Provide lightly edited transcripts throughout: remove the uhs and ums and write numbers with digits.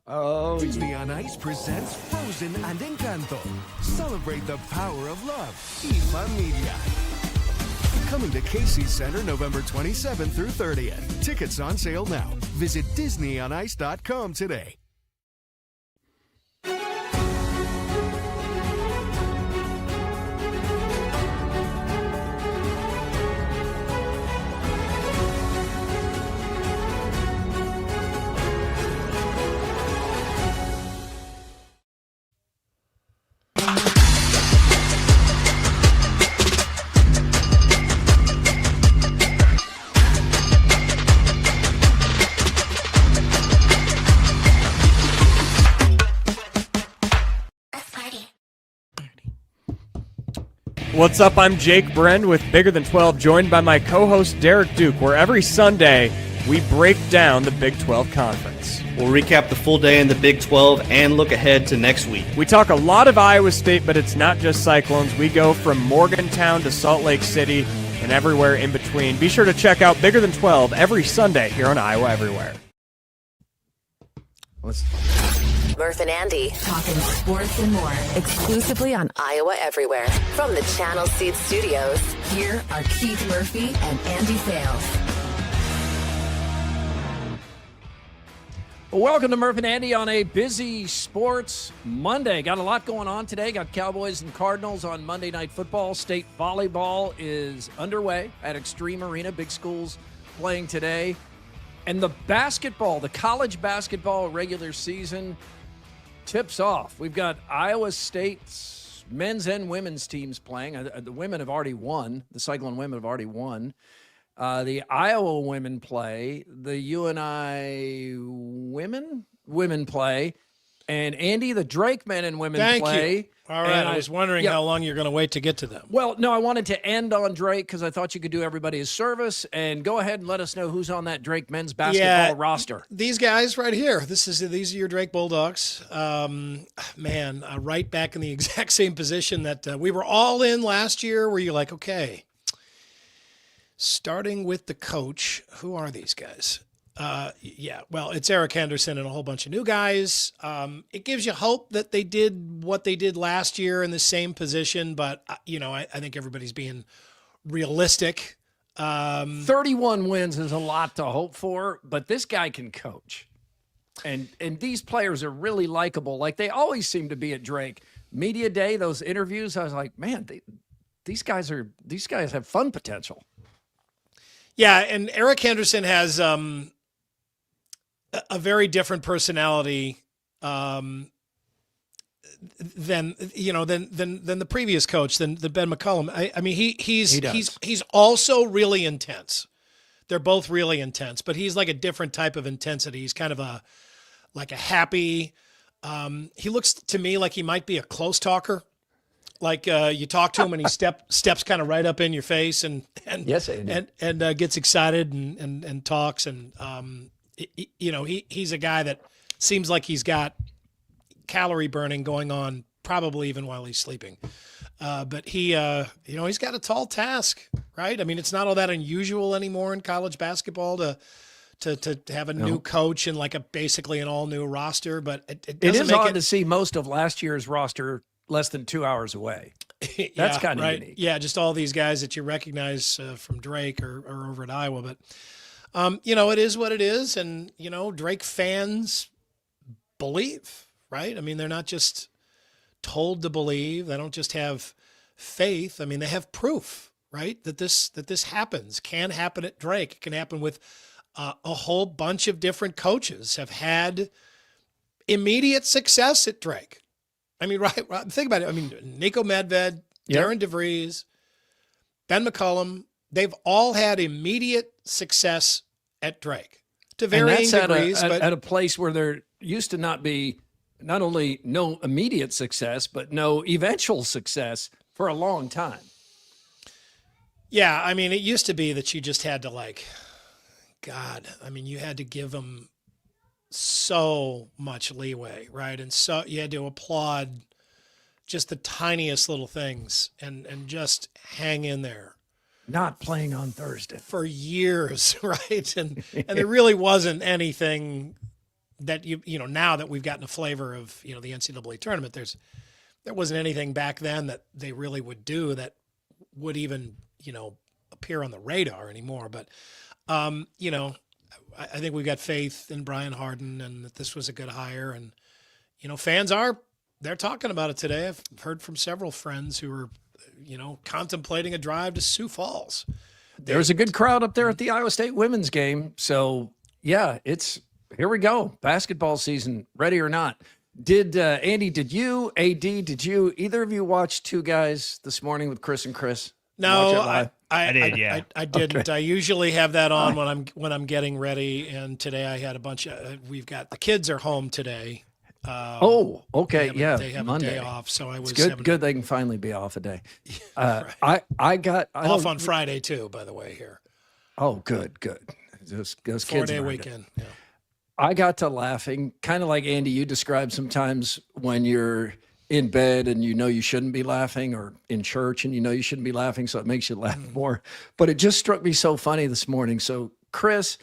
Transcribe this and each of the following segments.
Oh, Disney on Ice presents Frozen and Encanto. Celebrate the power of love. Y Familia. Coming to Casey's Center November 27th through 30th. Tickets on sale now. Visit DisneyOnIce.com today. what's up? I'm Jake Brend with Bigger Than 12, joined by my co-host Derek Duke, where every Sunday we break down the Big 12 Conference. We'll recap the full day in the Big 12 and look ahead to next week. We talk a lot of Iowa State, but it's not just Cyclones. We go from Morgantown to Salt Lake City and everywhere in between. Be sure to check out Bigger Than 12 every Sunday here on Iowa Everywhere. Murph and Andy talking sports and more exclusively on Iowa Everywhere. From the Channel Seed Studios, here are Keith Murphy and Andy Fales. Welcome to Murph and Andy on a busy sports Monday. Got a lot going on today. Got Cowboys and Cardinals on Monday Night Football. State volleyball is underway at Extreme Arena. Big schools playing today. And the basketball, the college basketball regular season tips off. We've got Iowa State's men's and women's teams playing. The women have already won. The Cyclone women have already won. The Iowa women play. The UNI women play. And Andy, the Drake men and women play. Thank you. All right, I was wondering how long you're going to wait to get to them. Well, no, I wanted to end on Drake because I thought you could do everybody a service. And go ahead and let us know who's on that Drake men's basketball roster. These guys right here. These are your Drake Bulldogs. Right back in the exact same position that we were all in last year, where you're like, okay, starting with the coach, who are these guys? It's Eric Henderson and a whole bunch of new guys. It gives you hope that they did what they did last year in the same position, but I think everybody's being realistic. 31 wins is a lot to hope for, but this guy can coach. And these players are really likable. Like they always seem to be at Drake. Media day, those interviews, I was like, man, these guys have fun potential. Yeah, and Eric Henderson has a very different personality than the previous coach, than Ben McCollum. I mean, he's also really intense. They're both really intense, but he's like a different type of intensity. He's kind of a happy. He looks to me like he might be a close talker. Like you talk to him and he steps kind of right up in your face and yes, and gets excited and talks and he's a guy that seems like he's got calorie burning going on probably even while he's sleeping. But he's got a tall task, right? I mean, it's not all that unusual anymore in college basketball to have a new coach and basically an all new roster. But it is odd to see most of last year's roster less than 2 hours away. That's kind of unique. Yeah, just all these guys that you recognize from Drake or over at Iowa. But, it is what it is. And, Drake fans believe, right? I mean, they're not just told to believe. They don't just have faith. I mean, they have proof, right, that this happens, can happen at Drake. It can happen with a whole bunch of different coaches have had immediate success at Drake. I mean, right. Think about it. I mean, Nico Medved, Darren DeVries, Ben McCollum, they've all had immediate success at Drake to varying degrees. At a place where there used to not be not only no immediate success, but no eventual success for a long time. Yeah, I mean, it used to be that you just had to you had to give them so much leeway, right? And so you had to applaud just the tiniest little things and just hang in there. Not playing on Thursday for years, right? And there really wasn't anything that now that we've gotten a flavor of, the NCAA tournament, there wasn't anything back then that they really would do that would even, appear on the radar anymore. But, I think we've got faith in Brian Harden and that this was a good hire. And, fans they're talking about it today. I've heard from several friends who are, contemplating a drive to Sioux Falls. There's a good crowd up there at the Iowa State women's game. So, yeah, here we go. Basketball season, ready or not. Andy, did you, either of you watch Two Guys this morning with Chris and Chris? No, I did, yeah. I didn't. Okay. I usually have that on when I'm getting ready, and today I had a bunch of. We've got the kids are home today. Okay, they have Monday. a day off, so I was it's good. They can finally be off a day. Right. I got off on Friday too, by the way. Here. Oh, good. Those 4-day weekend. Yeah. I got to laughing, kind of like Andy. You described sometimes when you're in bed and you shouldn't be laughing, or in church and you shouldn't be laughing, so it makes you laugh more. But it just struck me so funny this morning. So Chris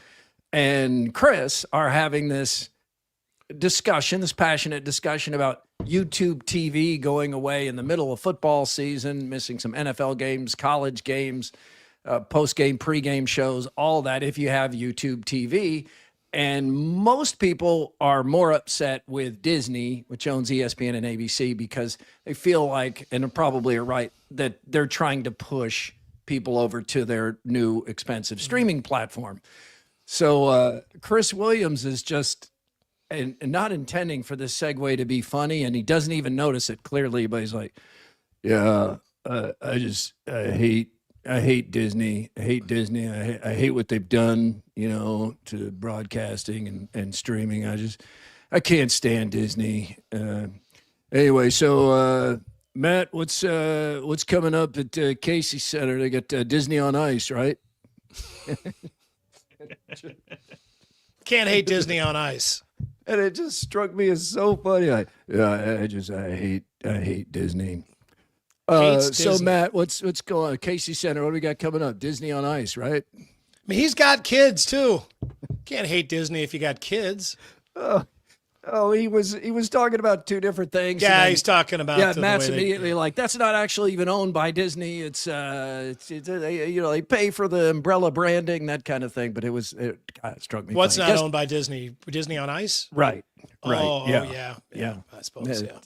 and Chris are having this passionate discussion about YouTube TV going away in the middle of football season, missing some NFL games, college games, post-game, pre-game shows, all that if you have YouTube TV. And most people are more upset with Disney, which owns ESPN and ABC, because they feel like, and probably are right, that they're trying to push people over to their new expensive streaming platform. So Chris Williams is just and not intending for this segue to be funny, and he doesn't even notice it clearly, but he's like, yeah, I hate Disney. I hate Disney. I hate what they've done, to broadcasting and streaming. I can't stand Disney. Anyway, so Matt, what's coming up at Casey Center? They got Disney on Ice, right? Can't hate Disney on Ice. And it just struck me as so funny. I hate Disney. So Matt, what's going on? Casey Center, what do we got coming up? Disney on Ice, right? I mean, he's got kids too. Can't hate Disney if you got kids. He was talking about two different things. Yeah, he's talking about. Yeah, Matt's immediately like, that's not actually even owned by Disney. It's they pay for the umbrella branding, that kind of thing. But it struck me. What's not owned by Disney? Disney on Ice? Right. Oh, yeah. I suppose. Yeah.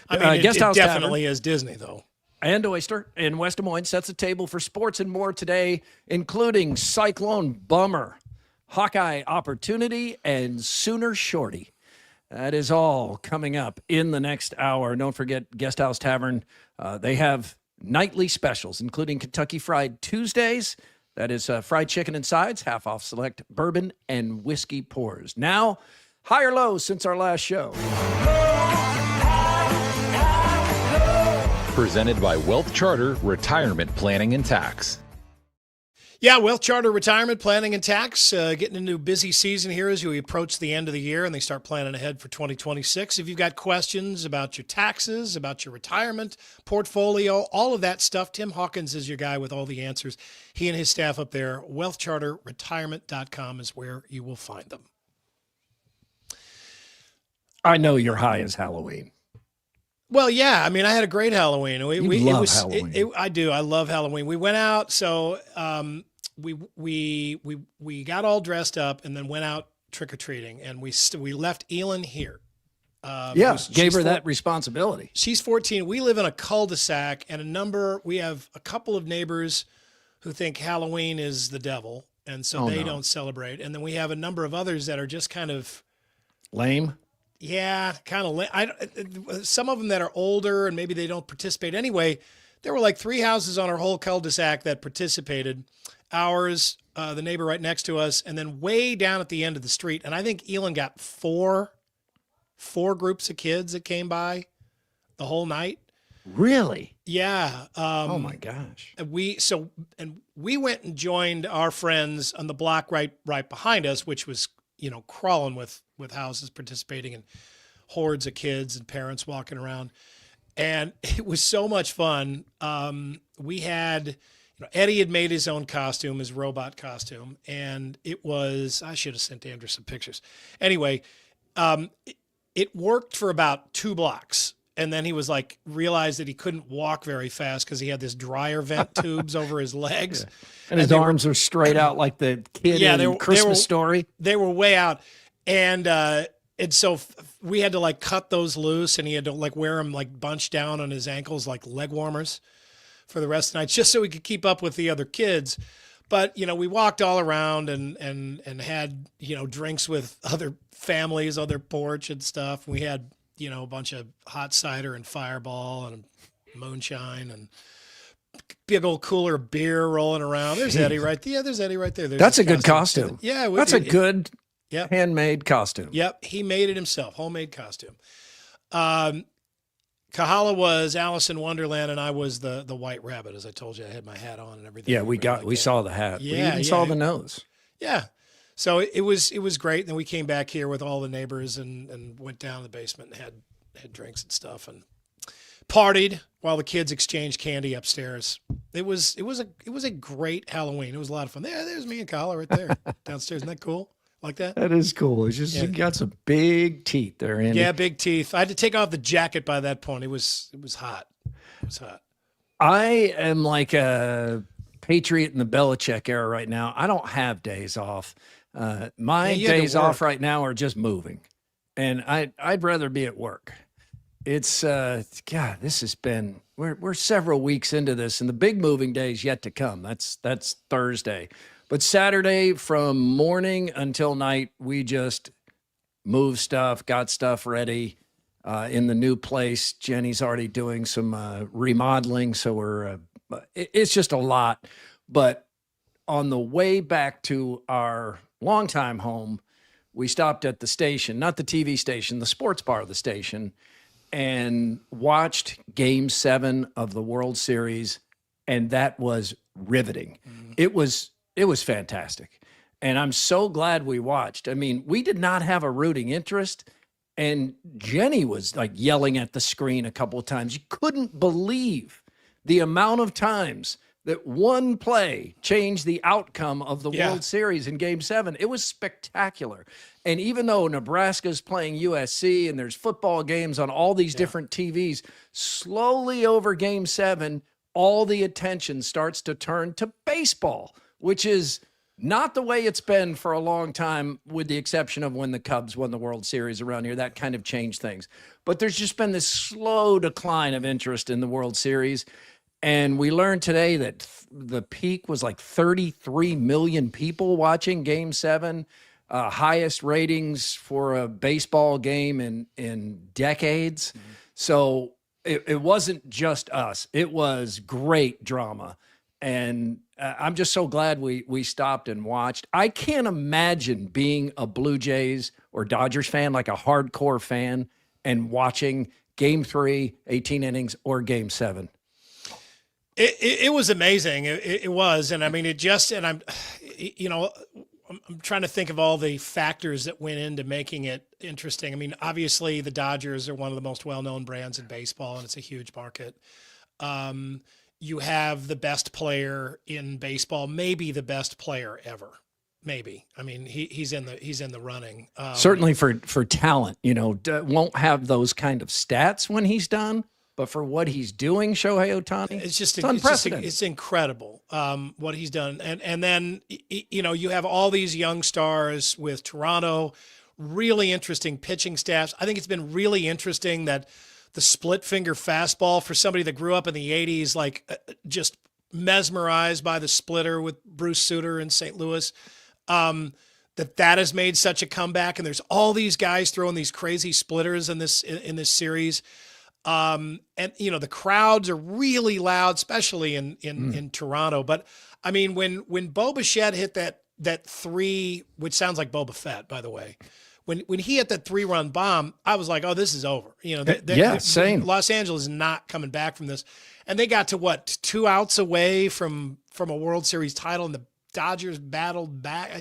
I mean, it definitely is Disney though. And Oyster in West Des Moines sets a table for sports and more today, including Cyclone Bummer, Hawkeye Opportunity, and Sooner Shorty. That is all coming up in the next hour. Don't forget Guest House Tavern. They have nightly specials, including Kentucky Fried Tuesdays. That is fried chicken and sides, half off select bourbon and whiskey pours. Now, high or low since our last show. Presented by Wealth Charter Retirement Planning and Tax. Yeah, Wealth Charter Retirement Planning and Tax, getting into a busy season here as we approach the end of the year and they start planning ahead for 2026. If you've got questions about your taxes, about your retirement portfolio, all of that stuff, Tim Hawkins is your guy with all the answers. He and his staff up there, wealthcharterretirement.com is where you will find them. I know your high is Halloween. Well, yeah. I mean, I had a great Halloween. Halloween. I do. I love Halloween. We went out, so we got all dressed up and then went out trick or treating, and we left Elin here. Gave her that responsibility. She's 14. We live in a cul-de-sac, and we have a couple of neighbors who think Halloween is the devil, and so they don't celebrate. And then we have a number of others that are just kind of lame. Yeah, kind of. Some of them that are older and maybe they don't participate. Anyway, there were like 3 houses on our whole cul-de-sac that participated. Ours, the neighbor right next to us, and then way down at the end of the street. And I think Elin got four groups of kids that came by the whole night. Really? Yeah. Oh my gosh. We went and joined our friends on the block right behind us, which was crawling with houses participating and hordes of kids and parents walking around. And it was so much fun. We had, Eddie had made his own costume, his robot costume. And it was, I should have sent Andrew some pictures. Anyway, It worked for about 2 blocks. And then he was like, realized that he couldn't walk very fast because he had this dryer vent tubes over his legs. Yeah. And his arms are straight out like the kid in Christmas Story. They were way out. And so we had to like cut those loose, and he had to like wear them like bunched down on his ankles like leg warmers for the rest of the night, just so he could keep up with the other kids. But, we walked all around and had, drinks with other families on their porch and stuff. We had, a bunch of hot cider and Fireball and moonshine and big old cooler of beer rolling around. There's Eddie right there. Yeah, there's Eddie right there. That's a good costume. Yeah. That's a good handmade costume. Yep. He made it himself. Homemade costume. Kahala was Alice in Wonderland, and I was the White Rabbit. As I told you, I had my hat on and everything. Yeah, we saw the hat. Yeah, we even saw the nose. Yeah. So it was great. And then we came back here with all the neighbors and went down to the basement and had drinks and stuff and partied while the kids exchanged candy upstairs. It was a great Halloween. It was a lot of fun. There's me and Kyle right there downstairs. Isn't that cool? Like that? That is cool. It's just you got some big teeth there, Andy. Yeah, big teeth. I had to take off the jacket by that point. It was hot. It was hot. I am like a Patriot in the Belichick era right now. I don't have days off. My days off right now are just moving, and I'd rather be at work. It's God, this has been we're several weeks into this, and the big moving day is yet to come. That's Thursday, but Saturday from morning until night, we just moved stuff, got stuff ready in the new place. Jenny's already doing some remodeling, so it's just a lot. But on the way back to our longtime home, we stopped at the station, not the TV station, the sports bar of the station, and watched Game 7 of the World Series, and that was riveting. Mm-hmm. It was fantastic, and I'm so glad we watched. I mean, we did not have a rooting interest, and Jenny was like yelling at the screen a couple of times. You couldn't believe the amount of times that one play changed the outcome of the World Series in Game 7. It was spectacular. And even though Nebraska's playing USC and there's football games on all these different TVs, slowly over Game 7, all the attention starts to turn to baseball, which is not the way it's been for a long time, with the exception of when the Cubs won the World Series around here. That kind of changed things. But there's just been this slow decline of interest in the World Series. And we learned today that the peak was like 33 million people watching Game 7, highest ratings for a baseball game in decades. Mm-hmm. So it wasn't just us. It was great drama. And I'm just so glad we stopped and watched. I can't imagine being a Blue Jays or Dodgers fan, like a hardcore fan, and watching Game 3, 18 innings, or Game 7. It was amazing. It was. And I mean, I'm trying to think of all the factors that went into making it interesting. I mean, obviously the Dodgers are one of the most well-known brands in baseball, and it's a huge market. You have the best player in baseball, maybe the best player ever. Maybe. I mean, he's in the running. Certainly for talent, won't have those kind of stats when he's done. But for what he's doing, Shohei Ohtani, it's unprecedented. It's incredible what he's done. And then, you have all these young stars with Toronto, really interesting pitching staffs. I think it's been really interesting that the split finger fastball, for somebody that grew up in the 80s, like just mesmerized by the splitter with Bruce Sutter in St. Louis, that has made such a comeback. And there's all these guys throwing these crazy splitters in this series. And the crowds are really loud, especially in Toronto. But I mean, when Bo Bichette hit that 3, which sounds like Boba Fett, by the way, when he hit that 3-run bomb, I was like, oh, this is over. Same. Los Angeles is not coming back from this. And they got to 2 outs away from a World Series title, and the Dodgers battled back.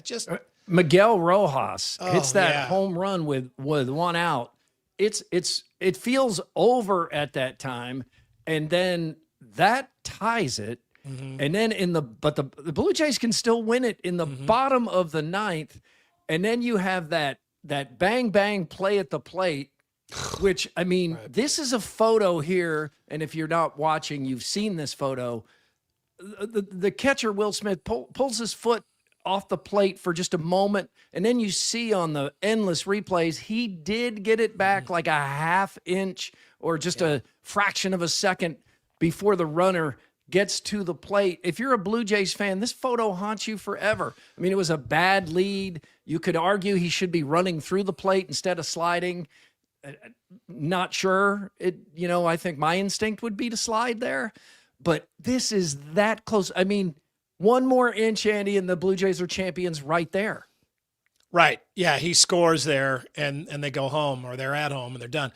Miguel Rojas hits that home run with 1 out. It feels over at that time, and then that ties it. Mm-hmm. And then but the Blue Jays can still win it in the bottom of the 9th, and then you have that that bang bang play at the plate, which I mean, this is a photo here, and if you're not watching, you've seen this photo. The catcher Will Smith pulls his foot off the plate for just a moment, and then you see on the endless replays he did get it back like a half inch or just a fraction of a second before the runner gets to the plate. If you're a Blue Jays fan, this photo haunts you forever. I mean, it was a bad lead. You could argue he should be running through the plate instead of sliding. Not sure. I think my instinct would be to slide there, but this is that close. I mean, one more inch, Andy, and the Blue Jays are champions right there. Right. Yeah, he scores there, and they go home, or they're at home, and they're done.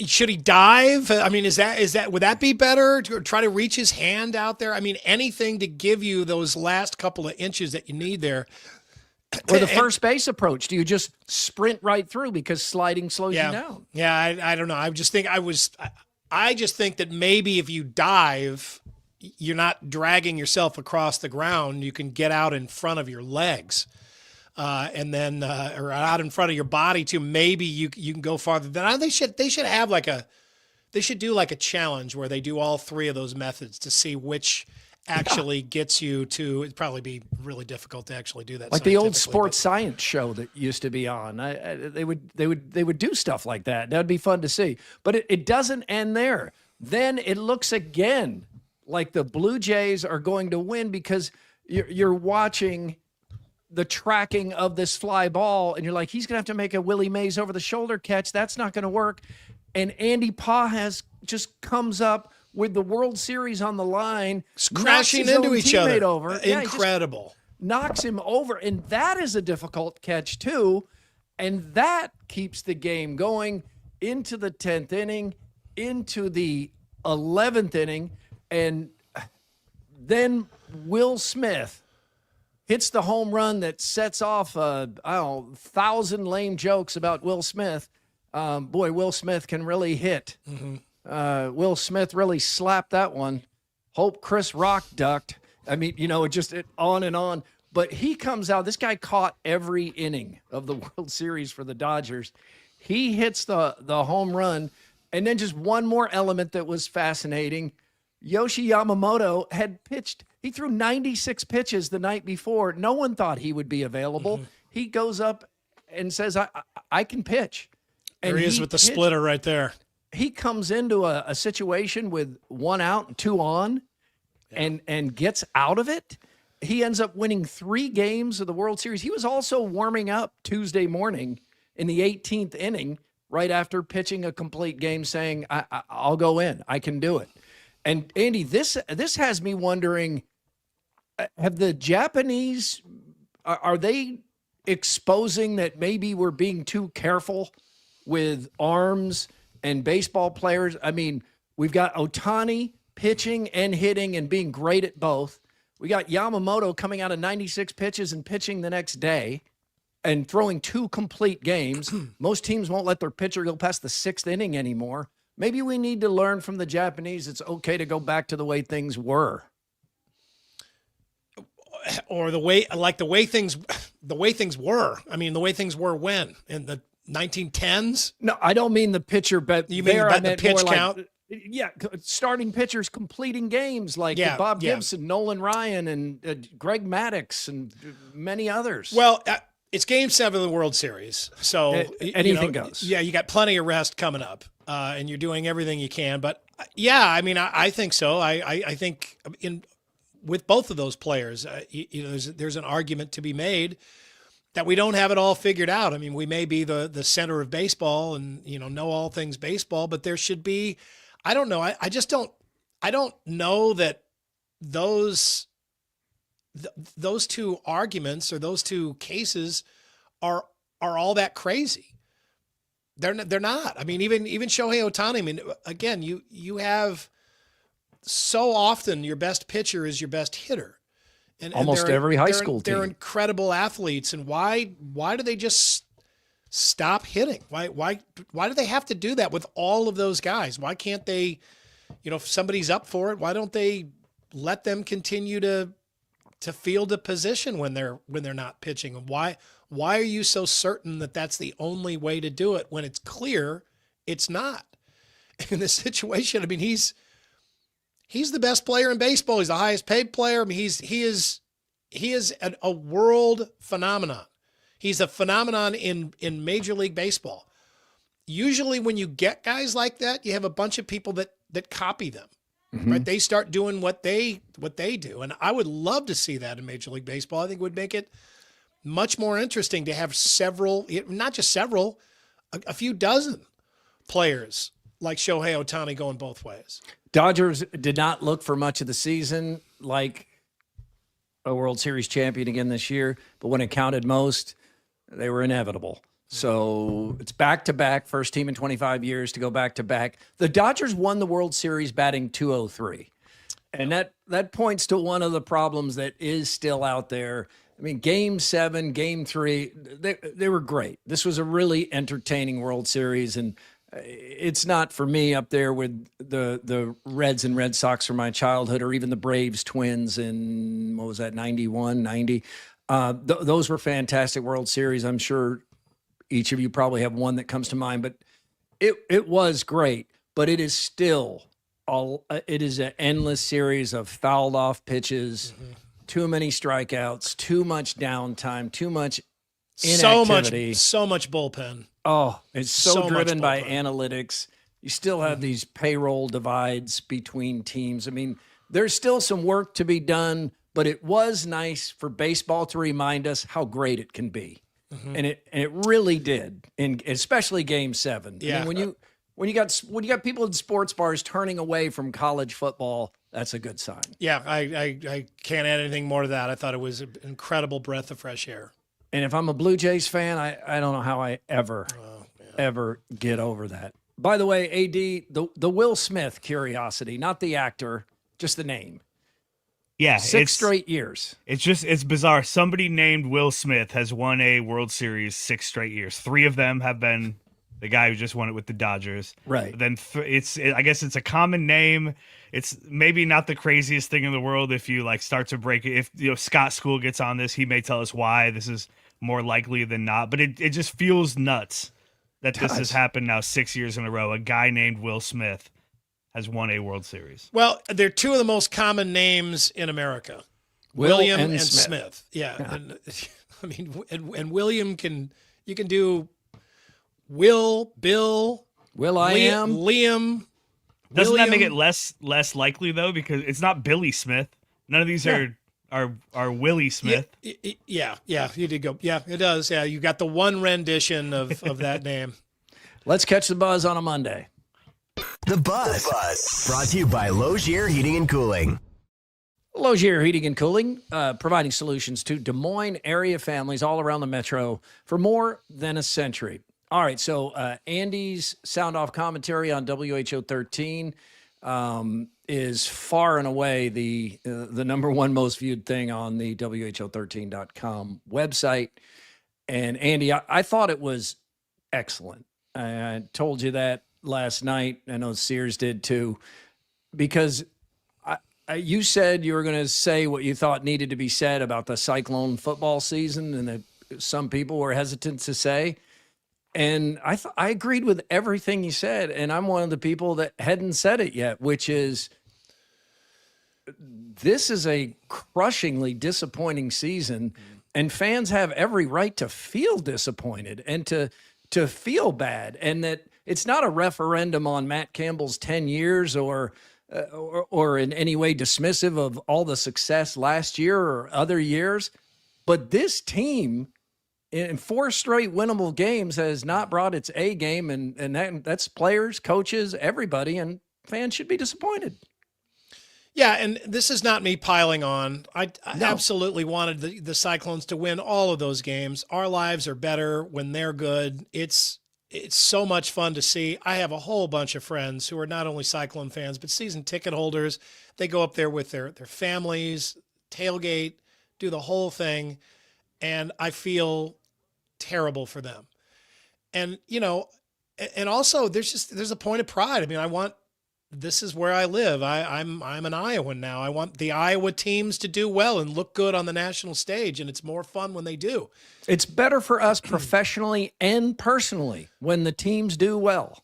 Should he dive? I mean, would that be better to try to reach his hand out there? I mean, anything to give you those last couple of inches that you need there. Or the first base approach. Do you just sprint right through because sliding slows you down? Yeah, I don't know. I just think that maybe if you dive, you're not dragging yourself across the ground. You can get out in front of your legs. And then or out in front of your body too. Maybe you can go farther than they should have they should do like a challenge where they do all three of those methods to see which actually gets you to. It'd probably be really difficult to actually do that. Like the old sports science show that used to be on. They would do stuff like that. That'd be fun to see. But it doesn't end there. Then it looks again like the Blue Jays are going to win because you're watching the tracking of this fly ball, and you're like, he's going to have to make a Willie Mays over-the-shoulder catch. That's not going to work. And Andy Pajas just comes up with the World Series on the line. Crashing into each other. Over. Incredible. Knocks him over, and that is a difficult catch, too. And that keeps the game going into the 10th inning, into the 11th inning, and then Will Smith hits the home run that sets off, 1,000 lame jokes about Will Smith. Boy, Will Smith can really hit. Mm-hmm. Will Smith really slapped that one. Hope Chris Rock ducked. I mean, it on and on. But he comes out. This guy caught every inning of the World Series for the Dodgers. He hits the home run. And then just one more element that was fascinating. Yoshi Yamamoto had pitched. He threw 96 pitches the night before. No one thought he would be available. Mm-hmm. He goes up and says, I can pitch. And there he is with the splitter right there. He comes into a situation with 1 out and 2 on and gets out of it. He ends up winning 3 games of the World Series. He was also warming up Tuesday morning in the 18th inning right after pitching a complete game saying, I'll go in. I can do it. And Andy, this has me wondering, have the Japanese, are they exposing that maybe we're being too careful with arms and baseball players? I mean, we've got Ohtani pitching and hitting and being great at both. We got Yamamoto coming out of 96 pitches and pitching the next day and throwing 2 complete games. Most teams won't let their pitcher go past the 6th inning anymore. Maybe we need to learn from the Japanese. It's okay to go back to the way things were. Or the way things were. I mean, the way things were when? In the 1910s? No, I don't mean the pitcher, but you mean the pitch count? Starting pitchers completing games like Bob Gibson, Nolan Ryan, and Greg Maddux, and many others. Well, it's Game 7 of the World Series, so anything goes. Yeah, you got plenty of rest coming up, and you're doing everything you can. But I mean, I think so. I think with both of those players, there's an argument to be made that we don't have it all figured out. I mean, we may be the center of baseball and know all things baseball, but there should be. I don't know. I just don't. I don't know that those two arguments or those two cases are all that crazy. They're not. I mean, even Shohei Ohtani. I mean, again, you have so often your best pitcher is your best hitter. And almost every high school team. They're incredible athletes, and why do they just stop hitting? Why do they have to do that with all of those guys? Why can't they, if somebody's up for it, why don't they let them continue to field a position when they're not pitching? And why Why are you so certain that that's the only way to do it when it's clear it's not? In this situation, I mean, he's the best player in baseball. He's the highest paid player. I mean, he is a world phenomenon. He's a phenomenon in Major League Baseball. Usually when you get guys like that, you have a bunch of people that copy them. Right? They start doing what they do. And I would love to see that in Major League Baseball. I think it would make it much more interesting to have several, not just several, a few dozen players like Shohei Ohtani going both ways. Dodgers did not look for much of the season like a World Series champion again this year, but when it counted most, they were inevitable. So it's back-to-back, first team in 25 years to go back-to-back. The Dodgers won the World Series batting .203, and that points to one of the problems that is still out there. I mean, Game 7, Game 3, they were great. This was a really entertaining World Series, and it's not for me up there with the Reds and Red Sox from my childhood, or even the Braves Twins in, what was that, 91, 90. Those were fantastic World Series. I'm sure each of you probably have one that comes to mind, but it was great. But it is still it is an endless series of fouled off pitches, too many strikeouts, too much downtime, too much inactivity. So much bullpen. Oh, it's so driven by bullpen. Analytics. You still have these payroll divides between teams. I mean, there's still some work to be done, but it was nice for baseball to remind us how great it can be. And it really did, especially Game 7. Yeah. I mean, when you got people in sports bars turning away from college football, that's a good sign. Yeah, I can't add anything more to that. I thought it was an incredible breath of fresh air. And if I'm a Blue Jays fan, I don't know how I ever get over that. By the way, AD, the Will Smith curiosity, not the actor, just the name. Yeah, 6 straight years. It's bizarre. Somebody named Will Smith has won a World Series 6 straight years. 3 of them have been the guy who just won it with the Dodgers. Right. But then I guess it's a common name. It's maybe not the craziest thing in the world if you start to break it. If Scott School gets on this, he may tell us why this is more likely than not. But it just feels nuts that this has happened now 6 years in a row. A guy named Will Smith has won a World Series. Well, they're two of the most common names in America. William and Smith. Yeah. And, I mean, and William you can do Will, Bill, Liam. Doesn't that make it less likely though? Because it's not Billy Smith. None of these are Willie Smith. Yeah, you did go. Yeah, it does. Yeah, you got the one rendition of that name. Let's catch the buzz on a Monday. The Buzz. Brought to you by Logier Heating and Cooling. Logier Heating and Cooling, providing solutions to Des Moines area families all around the metro for more than a century. All right, so Andy's sound-off commentary on WHO 13 is far and away the number one most viewed thing on the WHO13.com website. And Andy, I thought it was excellent. I told you that last night. I know Sears did too, because you said you were going to say what you thought needed to be said about the Cyclone football season, and that some people were hesitant to say. And I agreed with everything you said, and I'm one of the people that hadn't said it yet, which is this is a crushingly disappointing season, and fans have every right to feel disappointed and to feel bad, and that it's not a referendum on Matt Campbell's 10 years or in any way dismissive of all the success last year or other years. But this team in 4 straight winnable games has not brought its A game, and that's players, coaches, everybody, and fans should be disappointed. Yeah, and this is not me piling on. I absolutely wanted the Cyclones to win all of those games. Our lives are better when they're good. It's so much fun to see. I have a whole bunch of friends who are not only Cyclone fans, but season ticket holders. They go up there with their families, tailgate, do the whole thing, and I feel terrible for them. And, and also there's a point of pride. I mean, I want this is where I live. I'm an Iowan now. I want the Iowa teams to do well and look good on the national stage, and it's more fun when they do. It's better for us professionally and personally when the teams do well.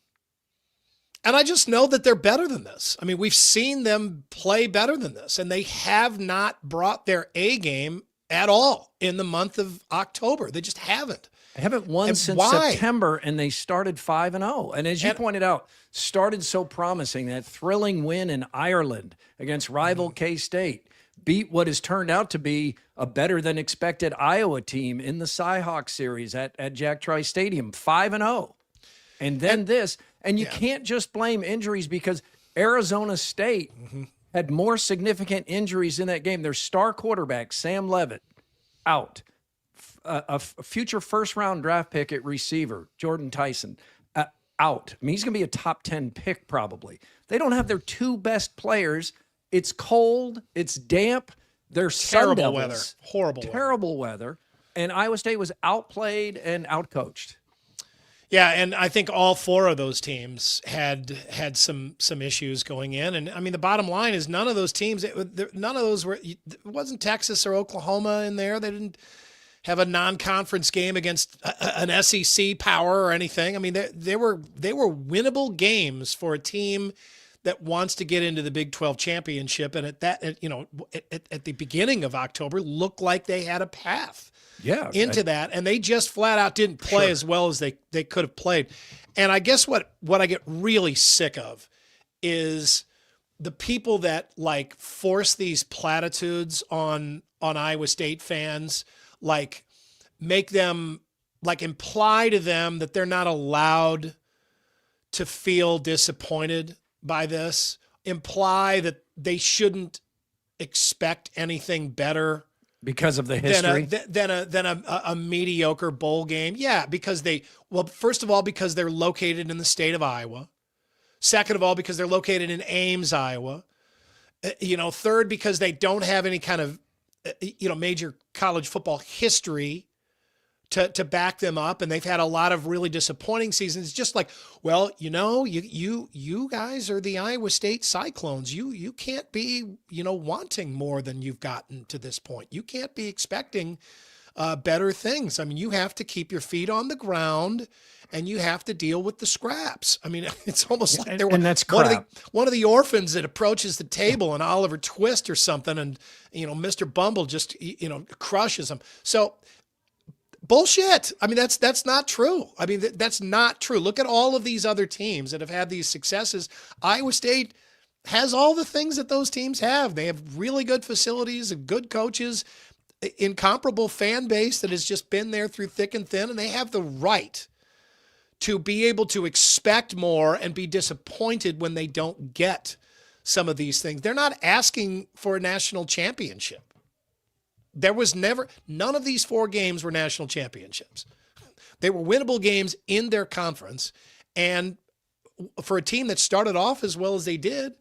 And I just know that they're better than this. I mean, we've seen them play better than this, and they have not brought their A game at all in the month of October. They just haven't. They haven't won And since why? September, and they started 5-0. And as you pointed out, started so promising. That thrilling win in Ireland against rival K-State beat what has turned out to be a better than expected Iowa team in the Cyhawk series at Jack Trice Stadium, 5-0. And then this, and you can't just blame injuries because Arizona State had more significant injuries in that game. Their star quarterback, Sam Levitt, out. A future first-round draft pick at receiver, Jordan Tyson, out. I mean, he's going to be a top 10 pick probably. They don't have their two best players. It's cold. It's damp. They're Terrible weather. Horrible weather. Terrible weather. And Iowa State was outplayed and outcoached. Yeah, and I think all four of those teams had some issues going in. And, I mean, the bottom line is none of those teams, none of those it wasn't Texas or Oklahoma in there. They didn't have a non-conference game against an SEC power or anything. I mean, they were winnable games for a team that wants to get into the Big 12 championship. And at the beginning of October, looked like they had a path into that. And they just flat out didn't play as well as they could have played. And I guess what I get really sick of is the people that like force these platitudes on Iowa State fans, like make them, like imply to them that they're not allowed to feel disappointed by this, imply that they shouldn't expect anything better because of the history than a mediocre bowl game. Yeah, because first of all, because they're located in the state of Iowa. Second of all, because they're located in Ames, Iowa. Third, because they don't have any kind of major college football history to back them up, and they've had a lot of really disappointing seasons. Just like, well, you guys are the Iowa State Cyclones. You can't be wanting more than you've gotten to this point. You can't be expecting better things. I mean, you have to keep your feet on the ground, and you have to deal with the scraps. I mean, it's almost like they're one of the orphans that approaches the table in Oliver Twist or something, and Mr. Bumble just crushes them. So bullshit. I mean, that's not true. I mean, that's not true. Look at all of these other teams that have had these successes. Iowa State has all the things that those teams have. They have really good facilities and good coaches, incomparable fan base that has just been there through thick and thin, and they have the right to be able to expect more and be disappointed when they don't get some of these things. They're not asking for a national championship. There was none of these four games were national championships. They were winnable games in their conference. And for a team that started off as well as they did,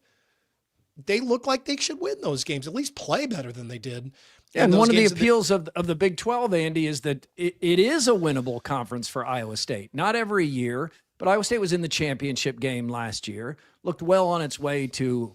they look like they should win those games, at least play better than they did. And one of the appeals of the Big 12, Andy, is that it is a winnable conference for Iowa State. Not every year, but Iowa State was in the championship game last year, looked well on its way to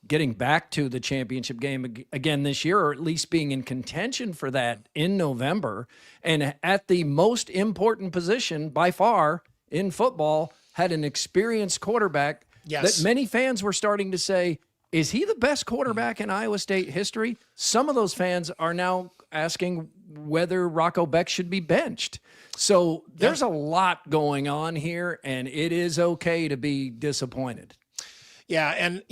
getting back to the championship game again this year, or at least being in contention for that in November. And at the most important position by far in football, had an experienced quarterback that many fans were starting to say, is he the best quarterback in Iowa State history? Some of those fans are now asking whether Rocco Beck should be benched. So there's a lot going on here, and it is okay to be disappointed. Yeah, and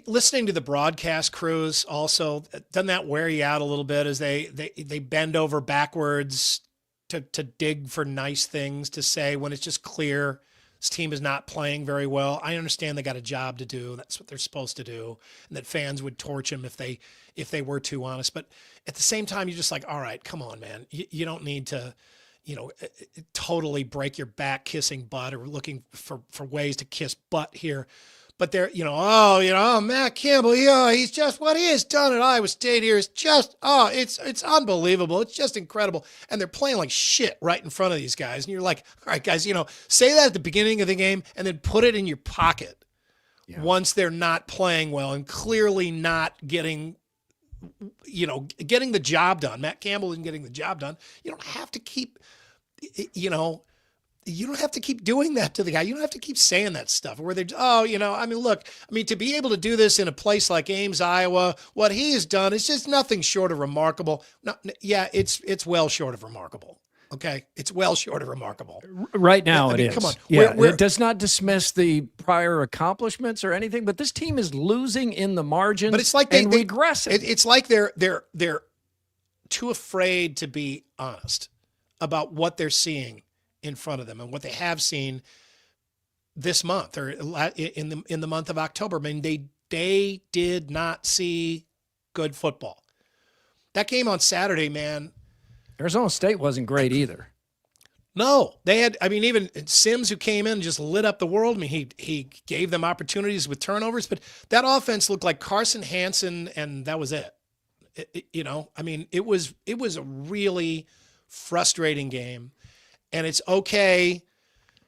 listening to the broadcast crews also, doesn't that wear you out a little bit as they bend over backwards to dig for nice things to say when it's just clear this team is not playing very well? I understand they got a job to do. That's what they're supposed to do, and that fans would torch them if they were too honest. But at the same time, you're just like, all right, come on, man. You don't need to totally break your back kissing butt or looking for ways to kiss butt here. But they're, Matt Campbell, he's just, what he has done at Iowa State here is just, it's unbelievable. It's just incredible. And they're playing like shit right in front of these guys. And you're like, all right, guys, say that at the beginning of the game and then put it in your pocket once they're not playing well and clearly not getting the job done. Matt Campbell isn't getting the job done. You don't have to keep, you don't have to keep doing that to the guy. You don't have to keep saying that stuff where they're, to be able to do this in a place like Ames, Iowa, what he has done is just nothing short of remarkable. No, yeah, it's well short of remarkable. Okay, it's well short of remarkable. Right now, it is. Come on. Yeah, it does not dismiss the prior accomplishments or anything, but this team is losing in the margins. But it's like they regressing. It's like they're too afraid to be honest about what they're seeing in front of them and what they have seen this month or in the month of October. I mean, they did not see good football. That game on Saturday, man. Arizona State wasn't great either. No, they had, even Sims, who came in and just lit up the world. I mean, he gave them opportunities with turnovers, but that offense looked like Carson Hansen, and that was it. It was a really frustrating game, and it's okay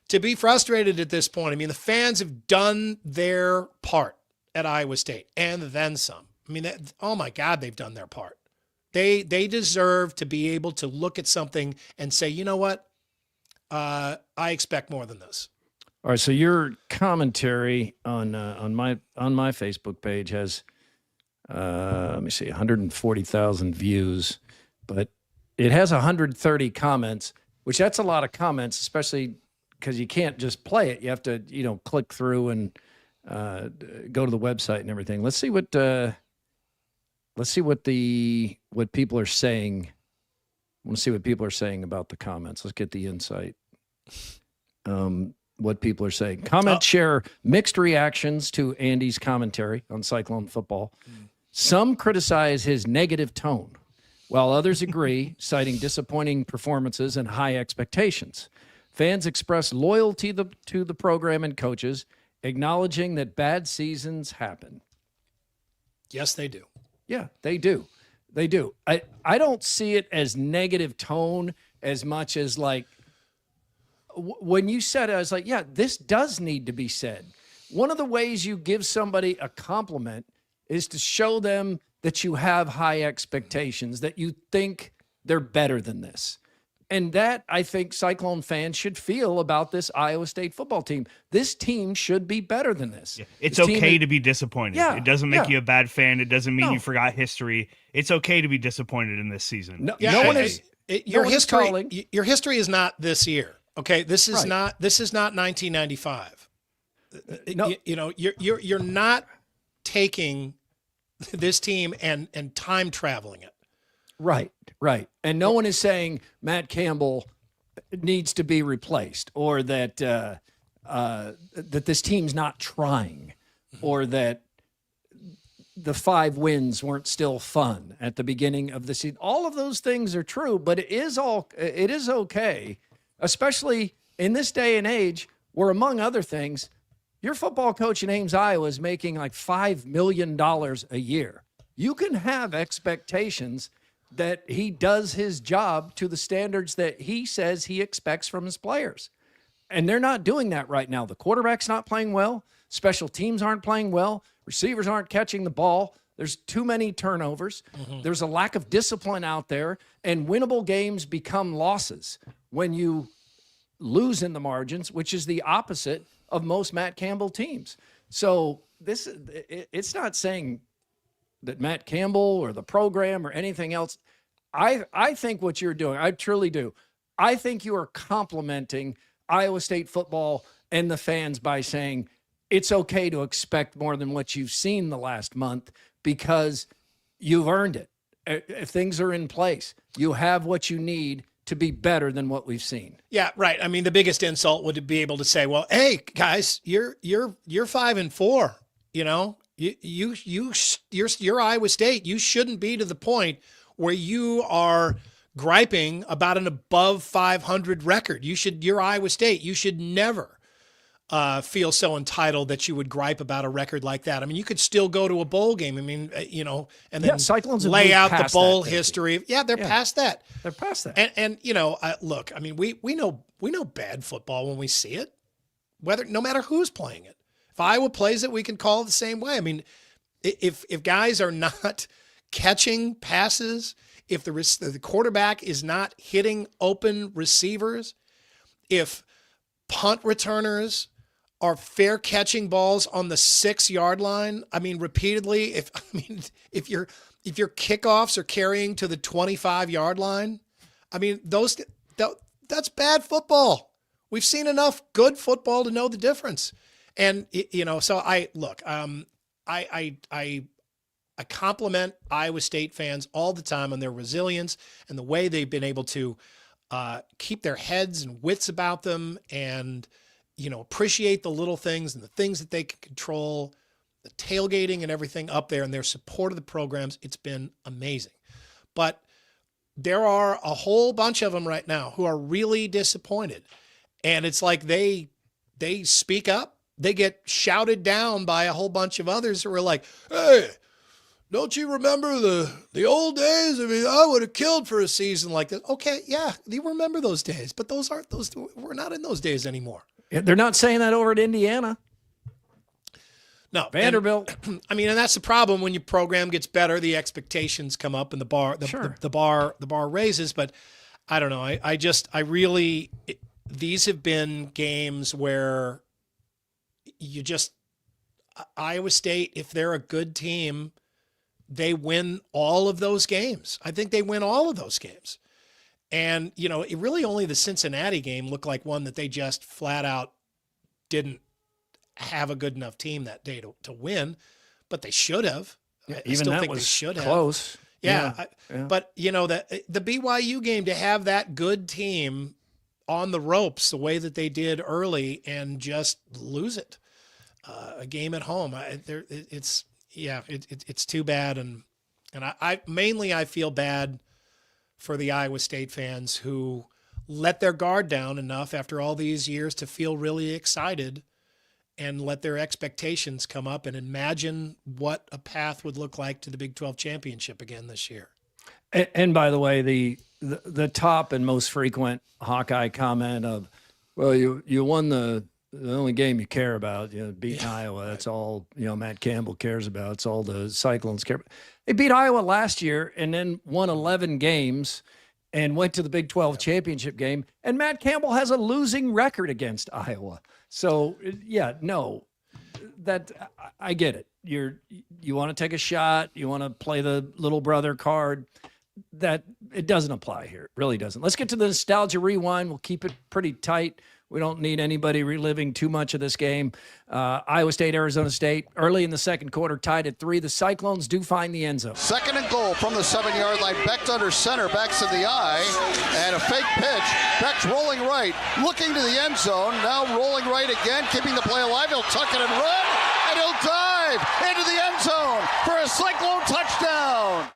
to be frustrated at this point. I mean, the fans have done their part at Iowa State, and then some. I mean, oh my God, they've done their part. They deserve to be able to look at something and say, you know what? I expect more than this. All right. So your commentary on my Facebook page has, let me see, 140,000 views, but it has 130 comments, which that's a lot of comments, especially because you can't just play it. You have to, click through and go to the website and everything. Let's see what people are saying. I want to see what people are saying about the comments. Let's get the insight. What people are saying. Comments share mixed reactions to Andy's commentary on Cyclone football. Some criticize his negative tone, while others agree, citing disappointing performances and high expectations. Fans express loyalty to the program and coaches, acknowledging that bad seasons happen. Yes, they do. Yeah, they do. They do. I don't see it as negative tone as much as like when you said it, I was like, yeah, this does need to be said. One of the ways you give somebody a compliment is to show them that you have high expectations, that you think they're better than this. And that, I think, Cyclone fans should feel about this Iowa State football team. This team should be better than this. Yeah. It's this okay to be disappointed. Yeah, it doesn't make you a bad fan. It doesn't mean No. you forgot history. It's okay to be disappointed in this season. No one is. Your no one is history. calling. Your history is not this year. Okay, this is Right. not. This is not 1995. No. You're not taking this team and time traveling it. Right. And no one is saying Matt Campbell needs to be replaced or that that this team's not trying or that the 5 wins weren't still fun at the beginning of the season. All of those things are true, but it is okay, especially in this day and age where, among other things, your football coach in Ames, Iowa is making like $5 million a year. You can have expectations that he does his job to the standards that he says he expects from his players. And they're not doing that right now. The quarterback's not playing well. Special teams aren't playing well. Receivers aren't catching the ball. There's too many turnovers. There's a lack of discipline out there. And winnable games become losses when you lose in the margins, which is the opposite of most Matt Campbell teams. So it's not saying that Matt Campbell or the program or anything else. I think what you're doing, I truly do. I think you are complimenting Iowa State football and the fans by saying it's okay to expect more than what you've seen the last month because you've earned it. If things are in place, you have what you need to be better than what we've seen. Yeah, right. I mean, the biggest insult would be able to say, "Well, hey guys, you're 5-4. You know, you're Iowa State. You shouldn't be to the point where you are griping about an above 500 record. You're Iowa State. You should never feel so entitled that you would gripe about a record like that. I mean, you could still go to a bowl game. I mean, and then Cyclones lay out the bowl history. Yeah, they're past that. They're past that. And look, I mean, we know bad football when we see it, no matter who's playing it. If Iowa plays it, we can call it the same way. I mean, if guys are not catching passes, if the quarterback is not hitting open receivers, if punt returners are fair catching balls on the 6-yard line, I mean, repeatedly, if your kickoffs are carrying to the 25-yard line, I mean, that's bad football. We've seen enough good football to know the difference. And, so I compliment Iowa State fans all the time on their resilience and the way they've been able to keep their heads and wits about them and, appreciate the little things and the things that they can control, the tailgating and everything up there and their support of the programs. It's been amazing. But there are a whole bunch of them right now who are really disappointed. And it's like they speak up. They get shouted down by a whole bunch of others who are like, hey, don't you remember the old days? I mean, I would have killed for a season like this. Okay, yeah, you remember those days, but we're not in those days anymore. Yeah, they're not saying that over at Indiana. No, Vanderbilt. And that's the problem when your program gets better, the expectations come up and the bar raises. But I don't know. These have been games where Iowa State, if they're a good team, they win all of those games. I think they win all of those games. And, it really only the Cincinnati game looked like one that they just flat out didn't have a good enough team that day to win, but they should have. Yeah, I still think they should have. Close. Yeah. But, the BYU game, to have that good team on the ropes the way that they did early and just lose it, a game at home, it's too bad. And I feel bad for the Iowa State fans who let their guard down enough after all these years to feel really excited and let their expectations come up and imagine what a path would look like to the Big 12 championship again this year. And by the way, the top and most frequent Hawkeye comment of, well, you won the only game you care about, beating Iowa. That's all, Matt Campbell cares about. It's all the Cyclones care about. They beat Iowa last year and then won 11 games and went to the Big 12 championship game. And Matt Campbell has a losing record against Iowa. So, I get it. You want to take a shot. You want to play the little brother card. That it doesn't apply here. It really doesn't. Let's get to the nostalgia rewind. We'll keep it pretty tight. We don't need anybody reliving too much of this game. Iowa State, Arizona State, early in the second quarter, tied at 3. The Cyclones do find the end zone. Second and goal from the 7-yard line. Beck's under center, backs in the eye, and a fake pitch. Beck's rolling right, looking to the end zone. Now rolling right again, keeping the play alive. He'll tuck it and run, and he'll dive into the end zone for a Cyclone touchdown.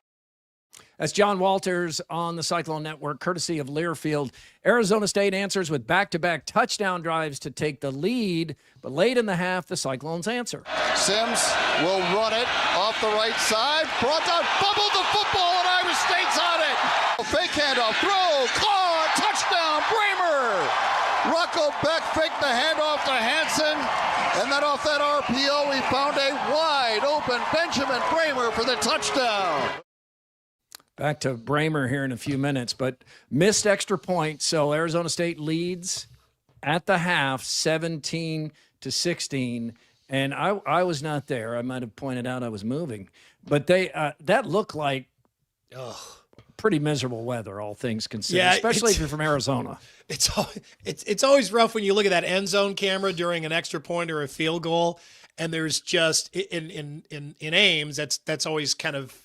That's John Walters on the Cyclone Network, courtesy of Learfield. Arizona State answers with back-to-back touchdown drives to take the lead, but late in the half, the Cyclones answer. Sims will run it off the right side. Brought down, fumbled the football, and Iowa State's on it. Fake handoff, throw, caught, touchdown, Bramer. Rocco Beck faked the handoff to Hansen, and then off that RPO, we found a wide-open Benjamin Bramer for the touchdown. Back to Bramer here in a few minutes, but missed extra point. So Arizona State leads at the half, 17-16. And I was not there. I might have pointed out I was moving, but that looked like pretty miserable weather, all things considered, especially if you're from Arizona. It's always rough when you look at that end zone camera during an extra point or a field goal, and there's just in Ames. That's always kind of.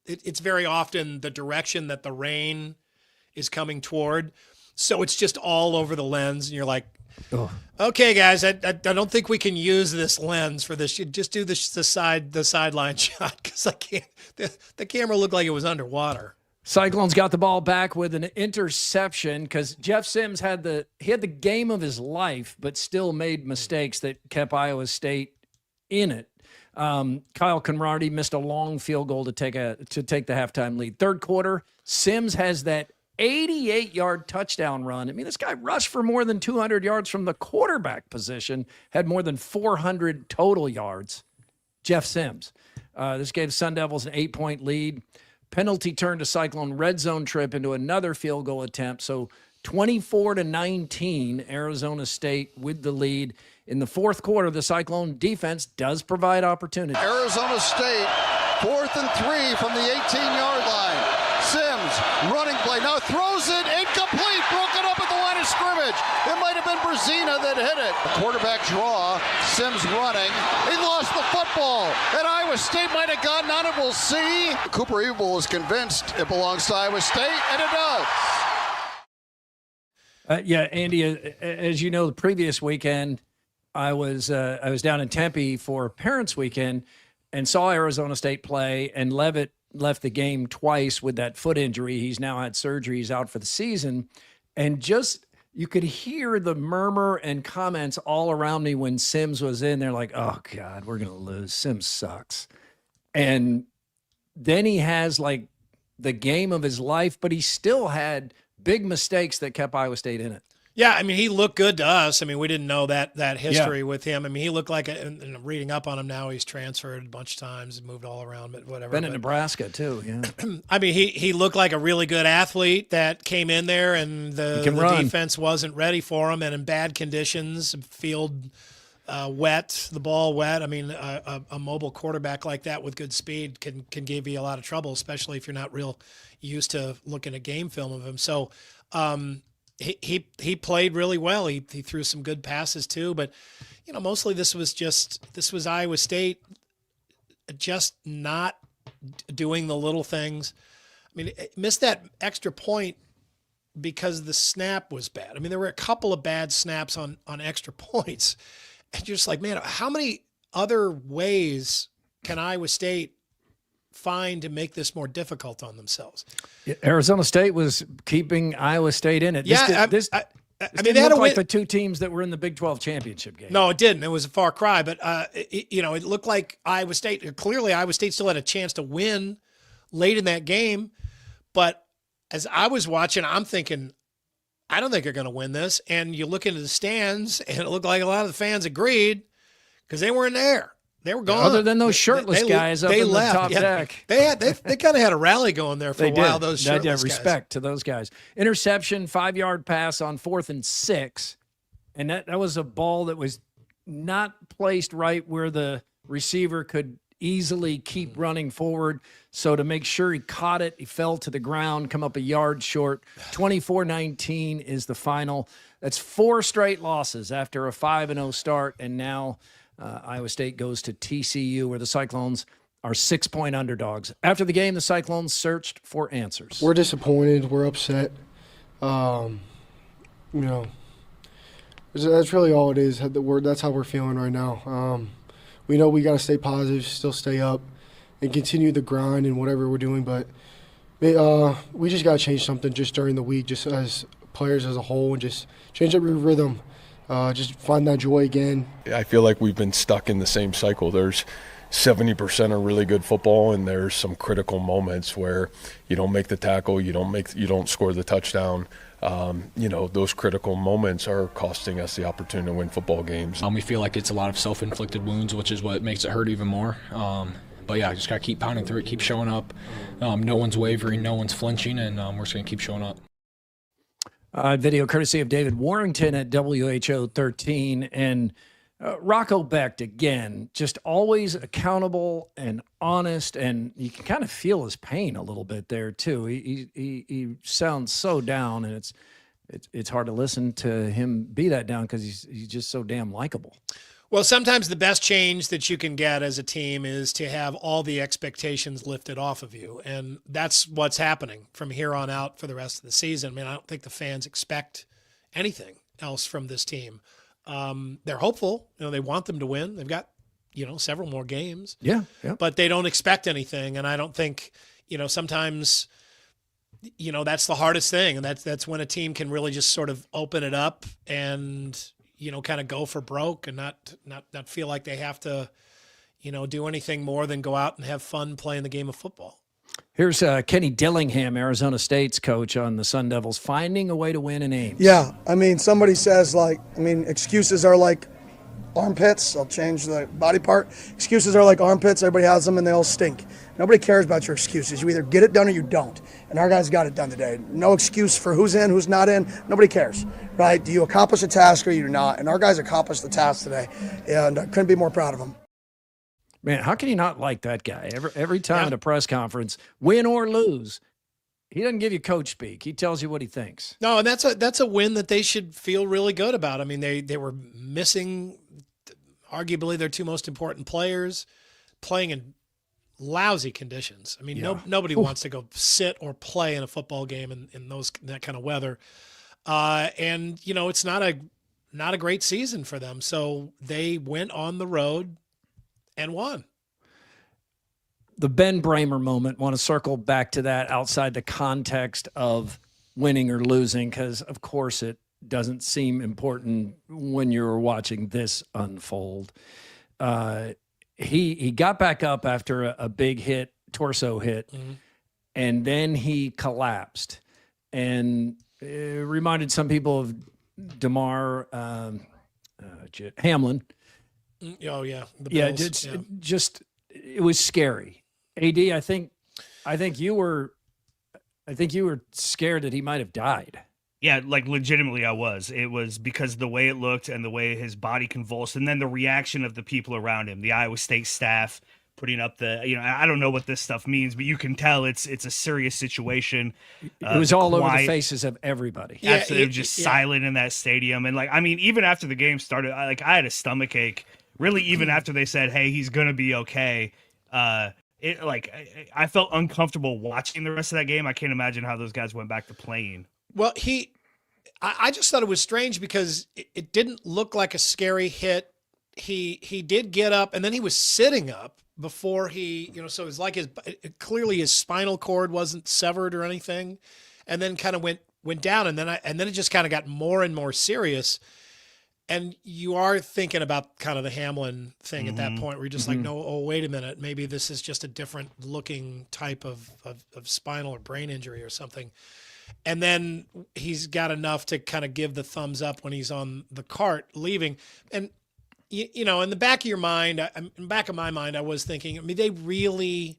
It's very often the direction that the rain is coming toward. So it's just all over the lens. And you're like, okay, guys, I don't think we can use this lens for this. You just do the sideline shot because I can't. The camera looked like it was underwater. Cyclones got the ball back with an interception because Jeff Sims had the game of his life, but still made mistakes that kept Iowa State in it. Kyle Conradi missed a long field goal to take the halftime lead. Third quarter, Sims has that 88-yard touchdown run. I mean, this guy rushed for more than 200 yards from the quarterback position, had more than 400 total yards. Jeff Sims. This gave Sun Devils an 8-point lead. Penalty turned a Cyclone red zone trip into another field goal attempt. So 24-19, Arizona State with the lead. In the fourth quarter, the Cyclone defense does provide opportunity. Arizona State, 4th and 3 from the 18-yard line. Sims, running play, now throws it, incomplete, broken up at the line of scrimmage. It might have been Brzezina that hit it. A quarterback draw, Sims running. He lost the football, and Iowa State might have gotten on it, we'll see. Cooper Evil is convinced it belongs to Iowa State, and it does. Yeah, Andy, as you know, the previous weekend, I was down in Tempe for Parents Weekend and saw Arizona State play, and Levitt left the game twice with that foot injury. He's now had surgery. He's out for the season. And just, you could hear the murmur and comments all around me when Sims was in. They're like, oh, God, we're going to lose. Sims sucks. And then he has, like, the game of his life, but he still had big mistakes that kept Iowa State in it. Yeah, I mean, he looked good to us. I mean, we didn't know that history with him. I mean, he looked like, and reading up on him now, he's transferred a bunch of times, moved all around, but whatever. Been in Nebraska, too, yeah. I mean, he looked like a really good athlete that came in there, and the defense wasn't ready for him, and in bad conditions, field wet, the ball wet. I mean, a mobile quarterback like that with good speed can give you a lot of trouble, especially if you're not real used to looking at game film of him. So, He played really well. He threw some good passes too, but mostly this was Iowa State just not doing the little things. I mean, it missed that extra point because the snap was bad. I mean, there were a couple of bad snaps on extra points, and you're just like, man, how many other ways can Iowa State find to make this more difficult on themselves? Arizona State was keeping Iowa State in it. Yeah, I mean, they had like the two teams that were in the Big 12 championship game. No, it didn't. It was a far cry, but it looked like Iowa State. Clearly, Iowa State still had a chance to win late in that game. But as I was watching, I'm thinking, I don't think they're going to win this. And you look into the stands, and it looked like a lot of the fans agreed because they weren't there. They were gone. Other than those shirtless guys up in the top deck. They kind of had a rally going there for a while, those shirtless guys. Respect to those guys. Interception, 5-yard pass on 4th and 6. And that was a ball that was not placed right where the receiver could easily keep running forward. So to make sure he caught it, he fell to the ground, come up a yard short. 24-19 is the final. That's 4 straight losses after a 5-0 start, and now Iowa State goes to TCU, where the Cyclones are 6-point underdogs. After the game, the Cyclones searched for answers. We're disappointed. We're upset. That's really all it is. That's how we're feeling right now. We know we got to stay positive, still stay up, and continue the grind and whatever we're doing. But we just got to change something just during the week, just as players as a whole, and just change up your rhythm. Just find that joy again. I feel like we've been stuck in the same cycle. There's 70% are really good football, and there's some critical moments where you don't make the tackle, you don't score the touchdown. Those critical moments are costing us the opportunity to win football games. We feel like it's a lot of self-inflicted wounds, which is what makes it hurt even more. But yeah, just gotta keep pounding through it, keep showing up. No one's wavering, no one's flinching, and we're just gonna keep showing up. Video courtesy of David Warrington at WHO 13. And Rocco Becht, again, just always accountable and honest, and you can kind of feel his pain a little bit there, too. He sounds so down, and it's hard to listen to him be that down because he's just so damn likable. Well, sometimes the best change that you can get as a team is to have all the expectations lifted off of you. And that's what's happening from here on out for the rest of the season. I mean, I don't think the fans expect anything else from this team. They're hopeful. They want them to win. They've got, several more games. Yeah. But they don't expect anything. And I don't think, sometimes, that's the hardest thing. And that's when a team can really just sort of open it up and kind of go for broke and not feel like they have to, do anything more than go out and have fun playing the game of football. Here's Kenny Dillingham, Arizona State's coach, on the Sun Devils, finding a way to win in Ames. Yeah, I mean, somebody says, excuses are like armpits. I'll change the body part. Excuses are like armpits. Everybody has them, and they all stink. Nobody cares about your excuses. You either get it done or you don't. And our guys got it done today. No excuse for who's in, who's not in. Nobody cares, right? Do you accomplish a task or you do not? And our guys accomplished the task today, and I couldn't be more proud of them. Man, how can you not like that guy? Every time at a press conference, win or lose, he doesn't give you coach speak. He tells you what he thinks. No, and that's a win that they should feel really good about. I mean, they were missing arguably their two most important players, playing in lousy conditions. I mean, nobody wants to go sit or play in a football game in that kind of weather. And it's not a great season for them. So they went on the road and won. The Ben Bramer moment, want to circle back to that outside the context of winning or losing, because, of course, it doesn't seem important when you're watching this unfold. He got back up after a big hit, torso hit, and then he collapsed. And it reminded some people of DeMar Hamlin. Oh yeah, just it was scary. AD, I think you were scared that he might have died. Yeah, like legitimately I was. It was because of the way it looked and the way his body convulsed, and then the reaction of the people around him, the Iowa State staff putting up I don't know what this stuff means, but you can tell it's a serious situation. It was all over the faces of everybody. Absolutely, just silent in that stadium. And even after the game started, I had a stomach ache. Really, even after they said, "Hey, he's gonna be okay," I felt uncomfortable watching the rest of that game. I can't imagine how those guys went back to playing. Well, I just thought it was strange because it didn't look like a scary hit. He did get up, and then he was sitting up before he, so it was like clearly his spinal cord wasn't severed or anything, and then kind of went down, and then it just kind of got more and more serious. And you are thinking about kind of the Hamlin thing at that point where you're just like, no, oh, wait a minute. Maybe this is just a different looking type of spinal or brain injury or something. And then he's got enough to kind of give the thumbs up when he's on the cart leaving. And, in the back of your mind, in the back of my mind, I was thinking, they really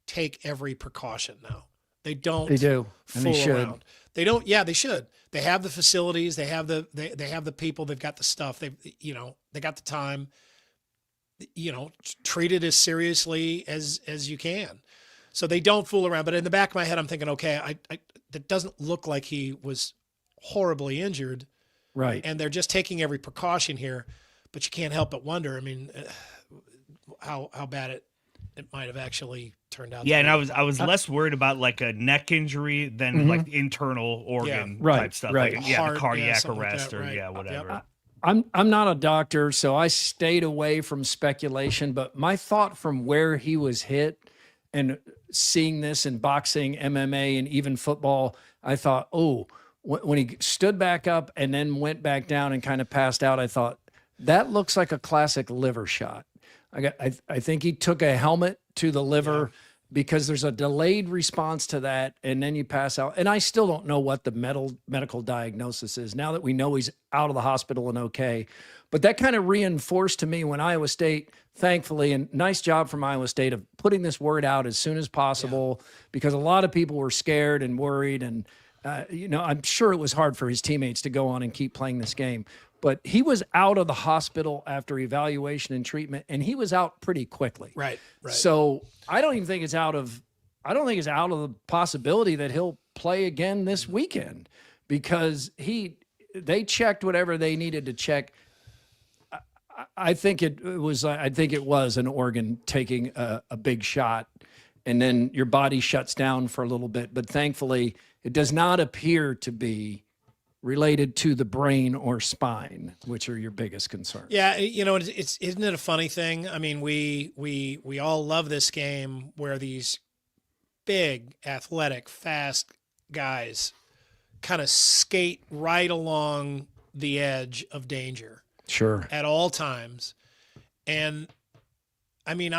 take every precaution now. They don't. They do. Fool and they around. should. They don't. Yeah, they should. They have the facilities. They have they have the people. They've got the stuff. They got the time. Treat it as seriously as you can. So they don't fool around. But in the back of my head, I'm thinking, okay, that doesn't look like he was horribly injured. Right. And they're just taking every precaution here. But you can't help but wonder. I mean, how bad it might have actually turned out. Yeah, and I was less worried about like a neck injury than like internal organ type stuff. Right. Like, Heart, the cardiac like arrest that, right. whatever. I'm not a doctor, so I stayed away from speculation, but my thought from where he was hit and seeing this in boxing, MMA, and even football, I thought, when he stood back up and then went back down and kind of passed out, I thought, that looks like a classic liver shot. I think he took a helmet to the liver because there's a delayed response to that, and then you pass out. And I still don't know what the medical diagnosis is now that we know he's out of the hospital and okay. But that kind of reinforced to me when Iowa State, thankfully, and nice job from Iowa State of putting this word out as soon as possible, because a lot of people were scared and worried. And, I'm sure it was hard for his teammates to go on and keep playing this game. But he was out of the hospital after evaluation and treatment, and he was out pretty quickly. Right. So I don't even think it's out of the possibility that he'll play again this weekend, because they checked whatever they needed to check. I think it was an organ taking a big shot, and then your body shuts down for a little bit. But thankfully, it does not appear to be related to the brain or spine, which are your biggest concerns. Yeah, isn't it a funny thing? I mean, we all love this game where these big, athletic, fast guys kind of skate right along the edge of danger. Sure. At all times. And I mean,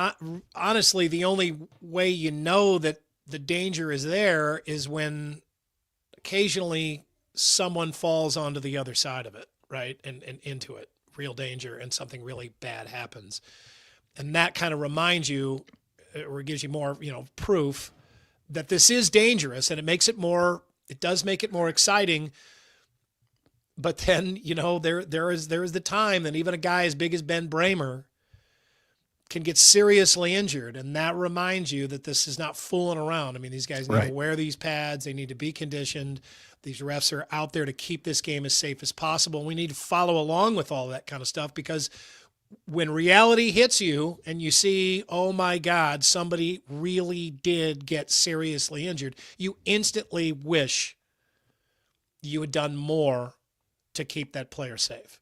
honestly, the only way you know that the danger is there is when occasionally someone falls onto the other side of it, right? And into it, real danger, and something really bad happens. And that kind of reminds you, or gives you more, proof that this is dangerous, and it does make it more exciting. But then, there is the time that even a guy as big as Ben Bramer can get seriously injured. And that reminds you that this is not fooling around. I mean, these guys need to wear these pads. They need to be conditioned. These refs are out there to keep this game as safe as possible. We need to follow along with all that kind of stuff, because when reality hits you and you see, oh my God, somebody really did get seriously injured, you instantly wish you had done more to keep that player safe.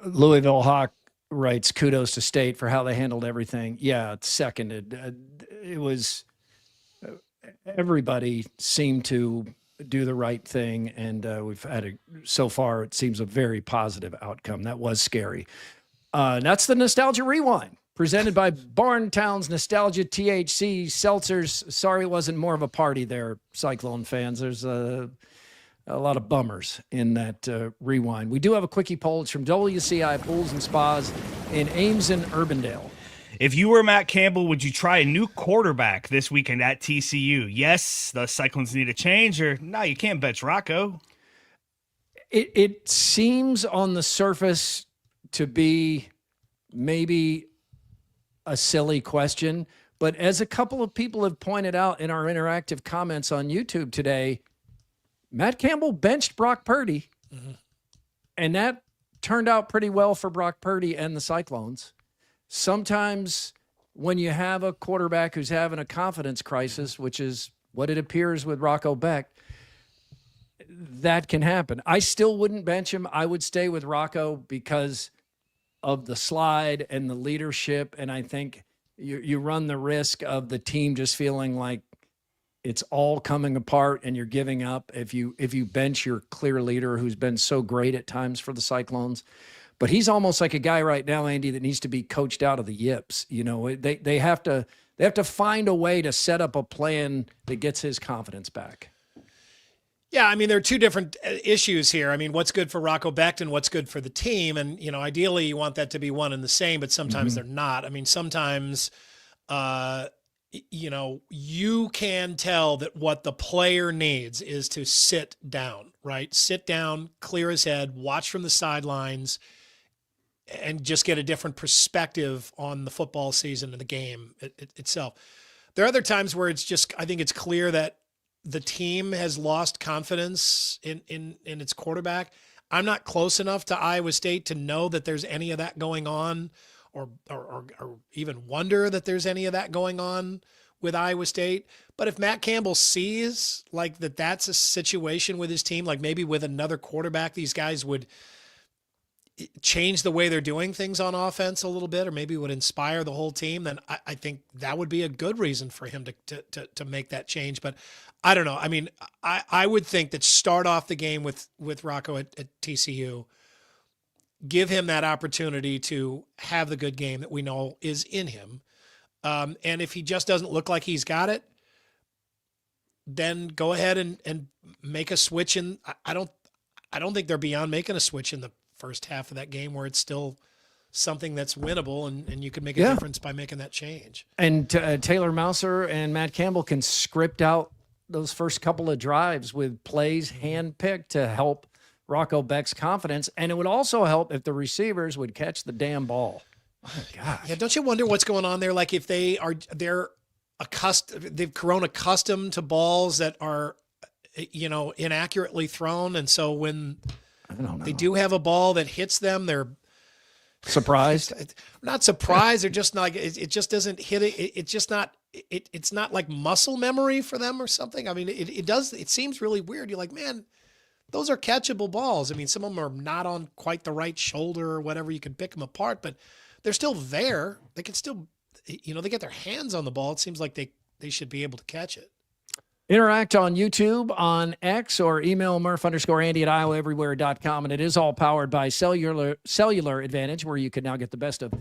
Louisville Hawk writes, kudos to State for how they handled everything. Yeah, it's seconded. It was everybody seemed to do the right thing, and we've had so far it seems a very positive outcome. That was scary. That's the Nostalgia Rewind, presented by Barntown's Nostalgia THC Seltzers. Sorry it wasn't more of a party there, Cyclone fans. There's a lot of bummers in that rewind. We do have a quickie poll. It's from WCI Pools and Spas in Ames and Urbandale. If you were Matt Campbell, would you try a new quarterback this weekend at TCU? Yes, the Cyclones need a change, or no, you can't bench Rocco. It seems on the surface to be maybe a silly question, but as a couple of people have pointed out in our interactive comments on YouTube today, Matt Campbell benched Brock Purdy, and that turned out pretty well for Brock Purdy and the Cyclones. Sometimes when you have a quarterback who's having a confidence crisis, which is what it appears with Rocco Beck, that can happen. I still wouldn't bench him. I would stay with Rocco because of the slide and the leadership, and I think you run the risk of the team just feeling like it's all coming apart and you're giving up if you bench your clear leader who's been so great at times for the Cyclones. But he's almost like a guy right now, Andy, that needs to be coached out of the yips. They have to find a way to set up a plan that gets his confidence back. Yeah, I mean, there are two different issues here. I mean, what's good for Rocco Becht and what's good for the team. And, ideally you want that to be one and the same, but sometimes they're not. I mean, sometimes, you can tell that what the player needs is to sit down, right? Sit down, clear his head, watch from the sidelines, and just get a different perspective on the football season and the game itself. There are other times where I think it's clear that the team has lost confidence in its quarterback. I'm not close enough to Iowa State to know that there's any of that going on, or even wonder that there's any of that going on with Iowa State. But if Matt Campbell sees like that's a situation with his team, like maybe with another quarterback, these guys would change the way they're doing things on offense a little bit, or maybe would inspire the whole team, then I think that would be a good reason for him to make that change. But I don't know. I mean, I would think that start off the game with Rocco at TCU, give him that opportunity to have the good game that we know is in him. And if he just doesn't look like he's got it, then go ahead and make a switch. And I don't think they're beyond making a switch in the first half of that game where it's still something that's winnable and you can make a difference by making that change. And Taylor Mouser and Matt Campbell can script out those first couple of drives with plays handpicked to help Rocco Becht's confidence. And it would also help if the receivers would catch the damn ball. Oh my gosh. Yeah, don't you wonder what's going on there? Like if they've grown accustomed to balls that are, inaccurately thrown. And so when they do have a ball that hits them, they're surprised. Not surprised. They're just not, it just doesn't hit it. It's just not, it's not like muscle memory for them or something. I mean, it seems really weird. You're like, man, those are catchable balls. I mean, some of them are not on quite the right shoulder or whatever. You can pick them apart, but they're still there. They can still, they get their hands on the ball. It seems like they should be able to catch it. Interact on YouTube, on X, or email Murph_Andy@iowaeverywhere.com. And it is all powered by Cellular Advantage, where you can now get the best of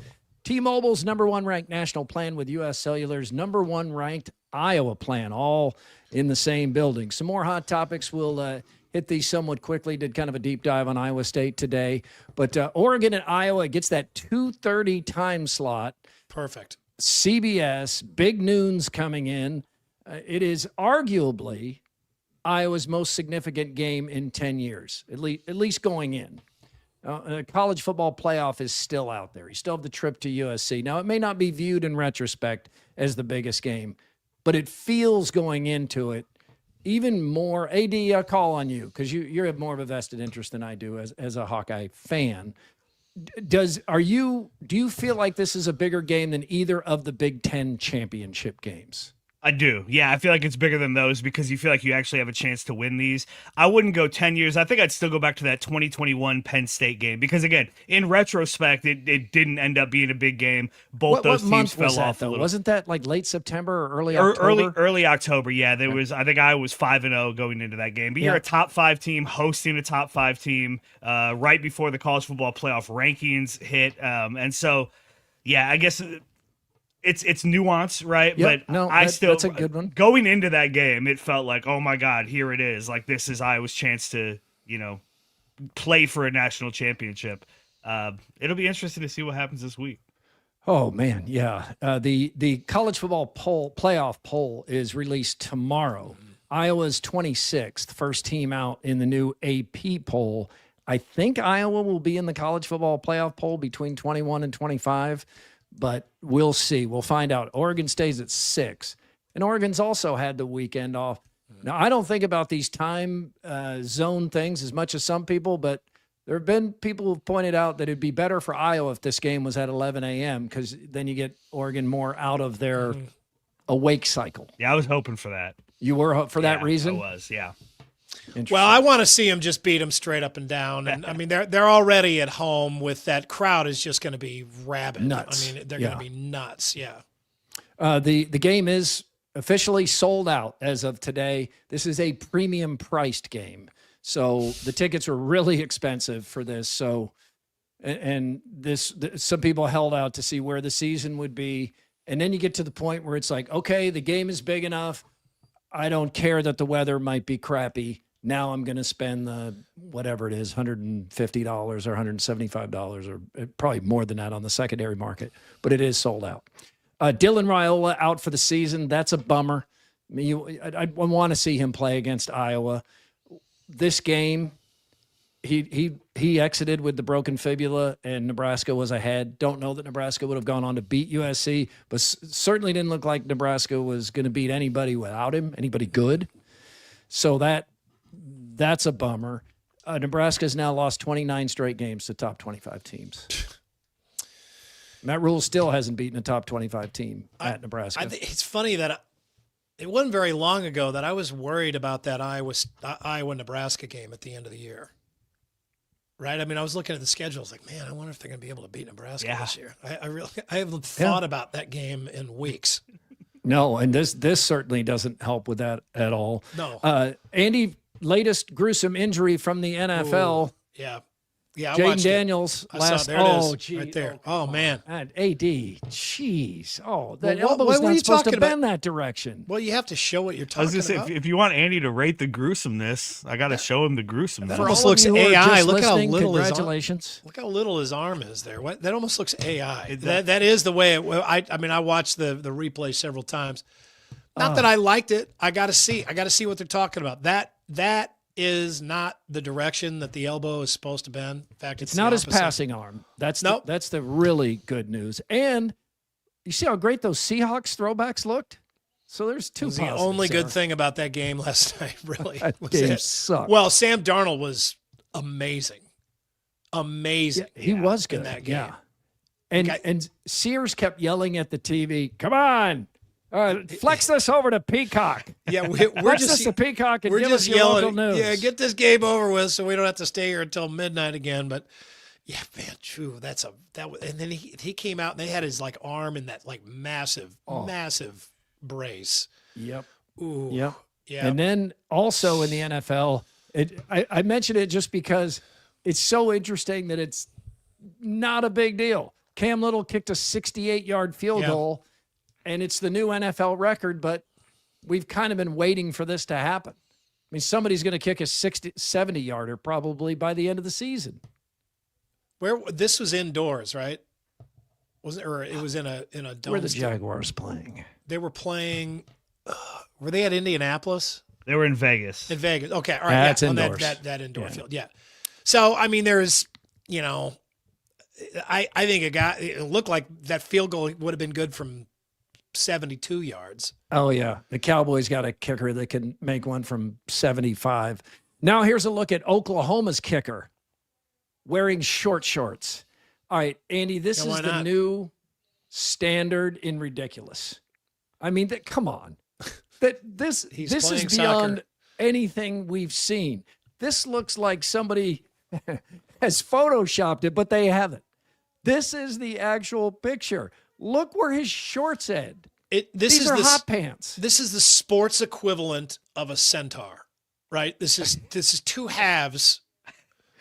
T-Mobile's number one ranked national plan with U.S. Cellular's number one ranked Iowa plan, all in the same building. Some more hot topics. We'll hit these somewhat quickly. Did kind of a deep dive on Iowa State today. But Oregon and Iowa gets that 2:30 time slot. Perfect. CBS, big noons coming in. It is arguably Iowa's most significant game in 10 years, at least going in. College football playoff is still out there. You still have the trip to USC. Now, it may not be viewed in retrospect as the biggest game, but it feels going into it even more. AD, I call on you because you have more of a vested interest than I do as a Hawkeye fan. Do you feel like this is a bigger game than either of the Big Ten championship games? I do. Yeah, I feel like it's bigger than those because you feel like you actually have a chance to win these. I wouldn't go 10 years. I think I'd still go back to that 2021 Penn State game because, again, in retrospect, it didn't end up being a big game. Both those teams fell off a little. Wasn't that like late September or early October? Early October, yeah. I think I was 5-0 going into that game. But you're a top 5 team hosting a top 5 team right before the college football playoff rankings hit. And so, yeah, I guess it's nuance, right? Yep. But no, that's a good one. Going into that game, it felt like, oh my God, here it is. Like this is Iowa's chance to, play for a national championship. It'll be interesting to see what happens this week. Oh man, yeah. The college football playoff poll is released tomorrow. Iowa's 26th, first team out in the new AP poll. I think Iowa will be in the college football playoff poll between 21 and 25. But we'll see. We'll find out. Oregon stays at 6. And Oregon's also had the weekend off. Now, I don't think about these time zone things as much as some people, but there have been people who've pointed out that it'd be better for Iowa if this game was at 11 a.m. because then you get Oregon more out of their awake cycle. Yeah, I was hoping for that. You were for that reason? I was, yeah. Well, I want to see them just beat them straight up and down. And I mean, they're already at home with that crowd is just going to be rabid. Nuts. I mean, they're going to be nuts. Yeah. The game is officially sold out as of today. This is a premium priced game. So the tickets are really expensive for this. So, and some people held out to see where the season would be. And then you get to the point where it's like, okay, the game is big enough. I don't care that the weather might be crappy. Now I'm going to spend the whatever it is, $150 or $175 or probably more than that on the secondary market, but it is sold out. Dylan Raiola out for the season. That's a bummer. I mean, I want to see him play against Iowa. This game, he exited with the broken fibula, and Nebraska was ahead. Don't know that Nebraska would have gone on to beat USC, but certainly didn't look like Nebraska was going to beat anybody without him, anybody good. So that's a bummer. Nebraska's now lost 29 straight games to top 25 teams. Matt Rule still hasn't beaten a top 25 team at Nebraska. It's funny that it wasn't very long ago that I was worried about that Iowa-Nebraska game at the end of the year. Right? I mean, I was looking at the schedule. I was like, man, I wonder if they're going to be able to beat Nebraska this year. I haven't thought about that game in weeks. No, and this certainly doesn't help with that at all. No. Andy, latest gruesome injury from the NFL. Ooh, yeah. Yeah, Jaden Daniels last. There it is, right there. Oh man, AD, jeez. Oh, that elbow's not supposed to bend that direction. Well, you have to show what you're talking about. I was going to say, if you want Andy to rate the gruesomeness, I got to show him the gruesomeness. That almost looks AI. Look how little congratulations. Look how little his arm is there. That almost looks AI. That is the way. I mean, I watched the replay several times. Not that I liked it. I got to see what they're talking about. That is not the direction that the elbow is supposed to bend. In fact, it's not his passing arm. That's the really good news. And you see how great those Seahawks throwbacks looked? So there's two positives. The only good thing about that game last night, really. That game sucked. Well, Sam Darnold was amazing. Amazing. Yeah, he was good in that game. Yeah. And Sears kept yelling at the TV, come on. Flex this over to Peacock. Yeah, we're just to Peacock and we're give just us your yelling. local news. Yeah, get this game over with so we don't have to stay here until midnight again. But yeah, man, true. And then he came out and they had his like arm in that like massive brace. Yep. Ooh. Yep. Yeah. And then also in the NFL, I mentioned it just because it's so interesting that it's not a big deal. Cam Little kicked a 68-yard field goal, and it's the new NFL record, but we've kind of been waiting for this to happen. I mean, somebody's going to kick a 70-yarder probably by the end of the season. This was indoors, right? Was it, or it was in a dome? Where the Jaguars playing? They were playing. Were they at Indianapolis? They were in Vegas. In Vegas. Okay. All right. That's on indoors. That indoor field. Yeah. So, I mean, there's, I think it looked like that field goal would have been good from 72 yards. Oh, yeah. The Cowboys got a kicker that can make one from 75. Now, here's a look at Oklahoma's kicker wearing short shorts. All right, Andy, this is the new standard in ridiculous. I mean, come on. This is beyond anything we've seen. This looks like somebody has photoshopped it, but they haven't. This is the actual picture. Look where his shorts end. These are hot pants. This is the sports equivalent of a centaur, right? This is two halves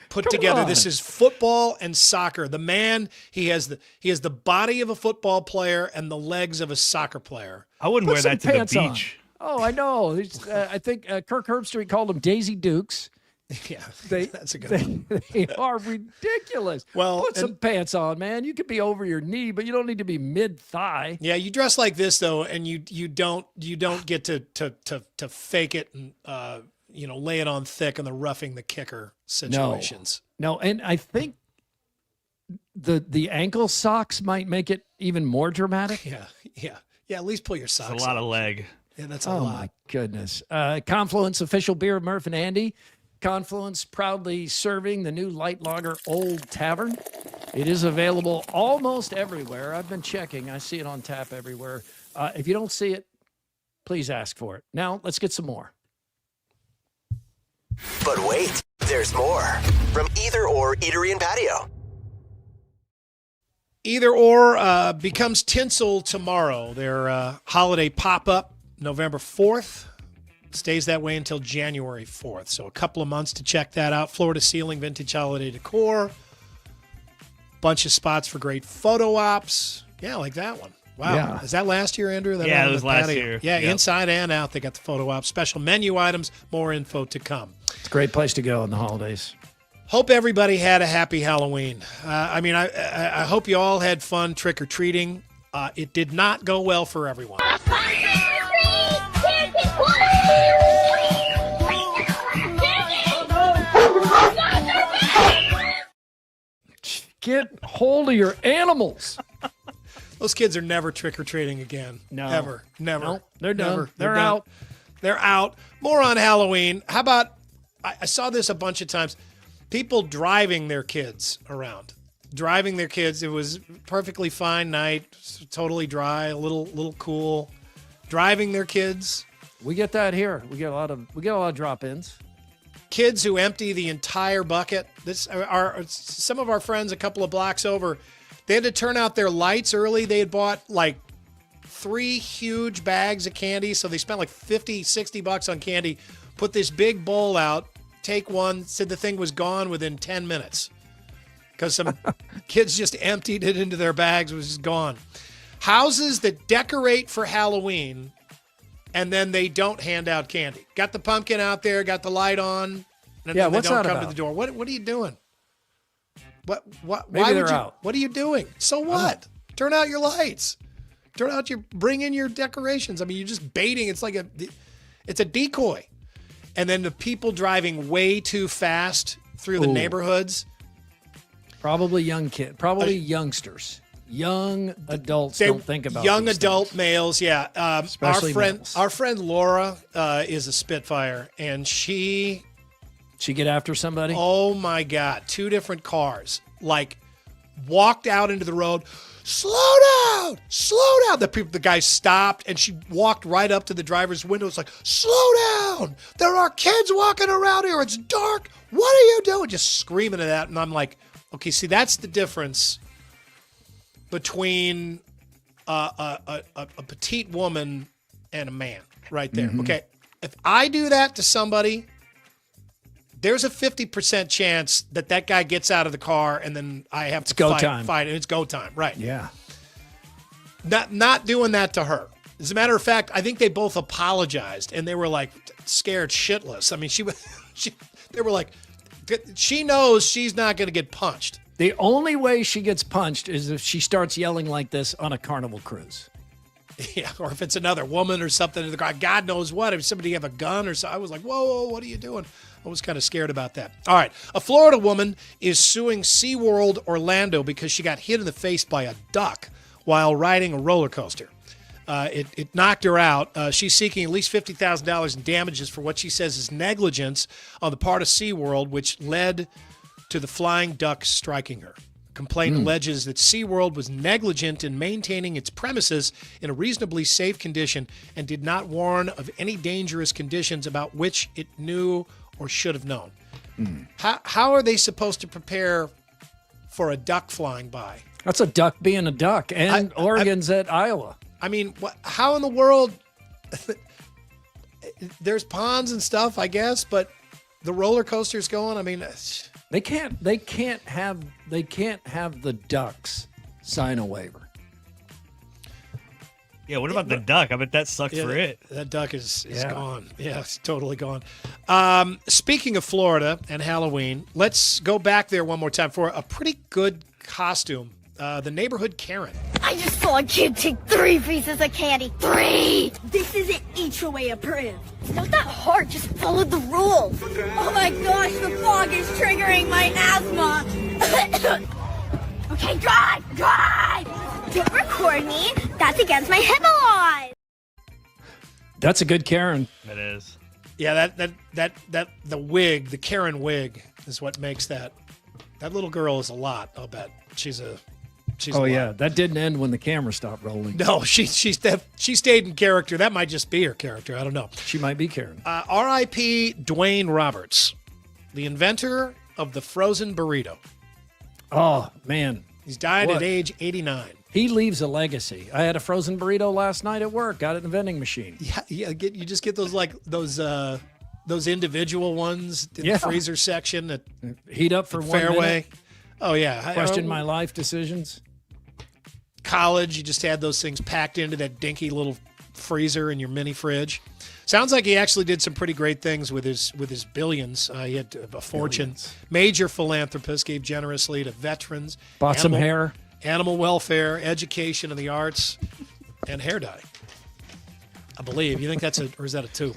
put together. This is football and soccer. The man, he has the body of a football player and the legs of a soccer player. I wouldn't wear that to the beach. Oh, I know. I think Kirk Herbstreit called them Daisy Dukes. Yeah, that's a good one. They are ridiculous. Well, put some pants on, man. You could be over your knee, but you don't need to be mid-thigh. Yeah, you dress like this though, and you don't get to fake it and lay it on thick in the roughing the kicker situations. No, and I think the ankle socks might make it even more dramatic. Yeah. At least pull your socks. That's a lot of leg. Yeah, that's a lot. lot. Oh my goodness. Confluence official beer of Murph and Andy. Confluence proudly serving the new light lager Old Tavern. It is available almost everywhere. I've been checking. I see it on tap everywhere. If you don't see it, please ask for it. Now, let's get some more. But wait, there's more. From Either Or Eatery and Patio. Either Or becomes Tinsel tomorrow. Their holiday pop-up, November 4th. Stays that way until January 4th. So a couple of months to check that out. Floor to ceiling vintage holiday decor. Bunch of spots for great photo ops. Yeah, like that one. Wow. Yeah. Is that last year, Andrew? That it was last year. Yeah, Yep. Inside and out. They got the photo ops. Special menu items. More info to come. It's a great place to go in the holidays. Hope everybody had a happy Halloween. I hope you all had fun trick-or-treating. It did not go well for everyone. Get hold of your animals. Those kids are never trick-or-treating again. No. Ever. Never. No, they're done. Never. They're done. out. They're out. More on Halloween. How about, I saw this a bunch of times, people driving their kids around. Driving their kids. It was perfectly fine night, totally dry, a little cool. Driving their kids. We get that here. We get a lot of drop-ins. Kids who empty the entire bucket. Some of our friends a couple of blocks over, they had to turn out their lights early. They had bought like 3 huge bags of candy, so they spent like $50-$60 on candy. Put this big bowl out, take one, said the thing was gone within 10 minutes because some kids just emptied it into their bags. It was just gone. Houses that decorate for Halloween and then they don't hand out candy. Got the pumpkin out there, got the light on, and yeah, then what's they don't that come about? to the door. What are you doing? Why Maybe they're would you, out. What are you doing? So what? Turn out your lights. Bring in your decorations. I mean, you're just baiting. It's like it's a decoy. And then the people driving way too fast through the neighborhoods. Probably youngsters. Young adults don't think about young these adult things. males. Yeah, Especially males. Our friend Laura is a Spitfire, and she get after somebody. Oh my God! 2 different cars like walked out into the road. Slow down! The guy stopped, and she walked right up to the driver's window. It's like, slow down! There are kids walking around here. It's dark. What are you doing? Just screaming at that, and I'm like, okay, see, that's the difference between a petite woman and a man right there. Mm-hmm. Okay, if I do that to somebody, there's a 50% chance that guy gets out of the car and then I have to fight, and it's go time. Right. Yeah. Not doing that to her. As a matter of fact, I think they both apologized and they were like scared shitless. I mean, they were like, she knows she's not going to get punched. The only way she gets punched is if she starts yelling like this on a Carnival cruise. Yeah, or if it's another woman or something in the car. God knows what. If somebody have a gun or something. I was like, whoa, what are you doing? I was kind of scared about that. All right. A Florida woman is suing SeaWorld Orlando because she got hit in the face by a duck while riding a roller coaster. It knocked her out. She's seeking at least $50,000 in damages for what she says is negligence on the part of SeaWorld, which led to the flying duck striking her. Complaint alleges that SeaWorld was negligent in maintaining its premises in a reasonably safe condition and did not warn of any dangerous conditions about which it knew or should have known. How are they supposed to prepare for a duck flying by? That's a duck being a duck, and Oregon's at Iowa. I mean, how in the world? There's ponds and stuff, I guess, but the roller coaster's going. I mean, they can't have the ducks sign a waiver. Yeah, what about the duck? I bet that sucked for it. That duck is gone. Yeah, it's totally gone. Speaking of Florida and Halloween, let's go back there one more time for a pretty good costume. The neighborhood Karen. I just saw a kid take 3 pieces of candy. 3! This isn't HOA approved. It's not that hard. Just follow the rules. Oh my gosh, the fog is triggering my asthma. Okay, drive! Don't record me. That's against my HIPAA laws. That's a good Karen. It is. Yeah, the wig, the Karen wig, is what makes that. That little girl is a lot. I'll bet she's a lot. That didn't end when the camera stopped rolling. No, she stayed in character. That might just be her character. I don't know. She might be Karen. R.I.P. Dwayne Roberts, the inventor of the frozen burrito. Oh man, he's died at age 89. He leaves a legacy. I had a frozen burrito last night at work. Got it in a vending machine. Yeah. You just get those individual ones in the freezer section that heat up for 1 Fairway. minute. Oh yeah. Question my life decisions. College, you just had those things packed into that dinky little freezer in your mini fridge. Sounds like he actually did some pretty great things with his billions. He had a fortune. Major philanthropist, gave generously to veterans. Bought some hair. Animal welfare, education, and the arts, and hair dye. I believe. You think or is that a tube?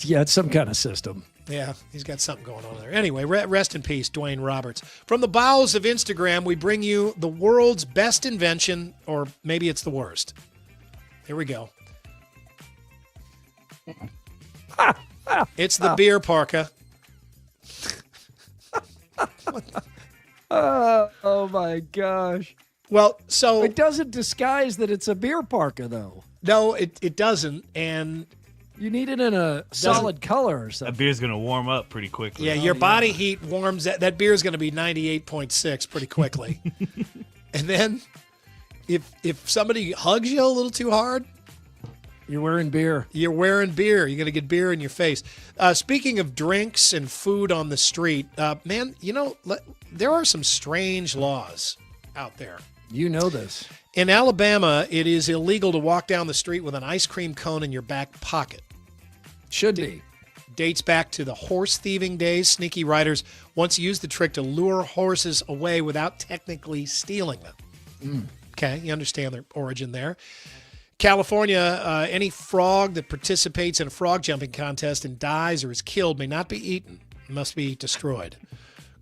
Yeah, it's some kind of system. Yeah, he's got something going on there. Anyway, rest in peace, Dwayne Roberts. From the bowels of Instagram, we bring you the world's best invention, or maybe it's the worst. Here we go. It's the beer parka. Oh my gosh. Well, so it doesn't disguise that it's a beer parka, though. No, it doesn't, and you need it in a solid color or something. That beer's going to warm up pretty quickly. Yeah, your body heat warms. That beer's going to be 98.6 pretty quickly. And then if somebody hugs you a little too hard, you're wearing beer. You're wearing beer. You're going to get beer in your face. Speaking of drinks and food on the street, man, there are some strange laws out there. You know this. In Alabama, it is illegal to walk down the street with an ice cream cone in your back pocket. Should be. Dates back to the horse thieving days. Sneaky riders once used the trick to lure horses away without technically stealing them. Okay, you understand their origin there. California, any frog that participates in a frog jumping contest and dies or is killed may not be eaten, must be destroyed.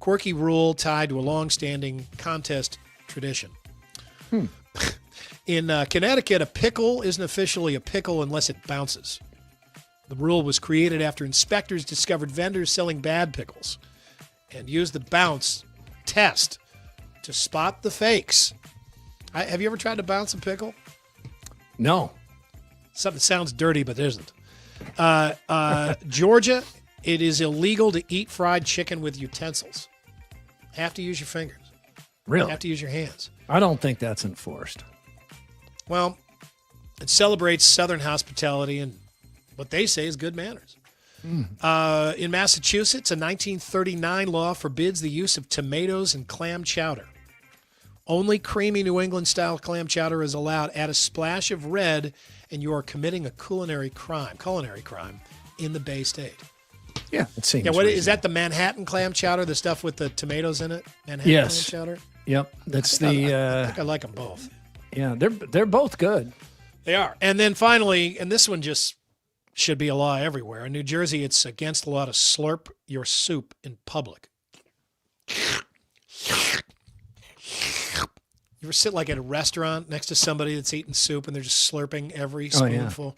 Quirky rule tied to a long-standing contest tradition. In Connecticut, a pickle isn't officially a pickle unless it bounces. The rule was created after inspectors discovered vendors selling bad pickles and used the bounce test to spot the fakes. Have you ever tried to bounce a pickle? No. Something sounds dirty, but it isn't. Georgia, it is illegal to eat fried chicken with utensils. Have to use your fingers. Really? Have to use your hands. I don't think that's enforced. Well, it celebrates Southern hospitality and what they say is good manners. In Massachusetts, a 1939 law forbids the use of tomatoes in clam chowder. Only creamy New England-style clam chowder is allowed. Add a splash of red, and you are committing a culinary crime in the Bay State. Yeah, it seems. Yeah, what is that? The Manhattan clam chowder, the stuff with the tomatoes in it? Manhattan clam chowder. Yep, that's I think I like them both. Yeah, they're both good. They are. And then finally, and this one just should be a law everywhere. In New Jersey, it's against the law to slurp your soup in public. You ever sit like at a restaurant next to somebody that's eating soup and they're just slurping every spoonful?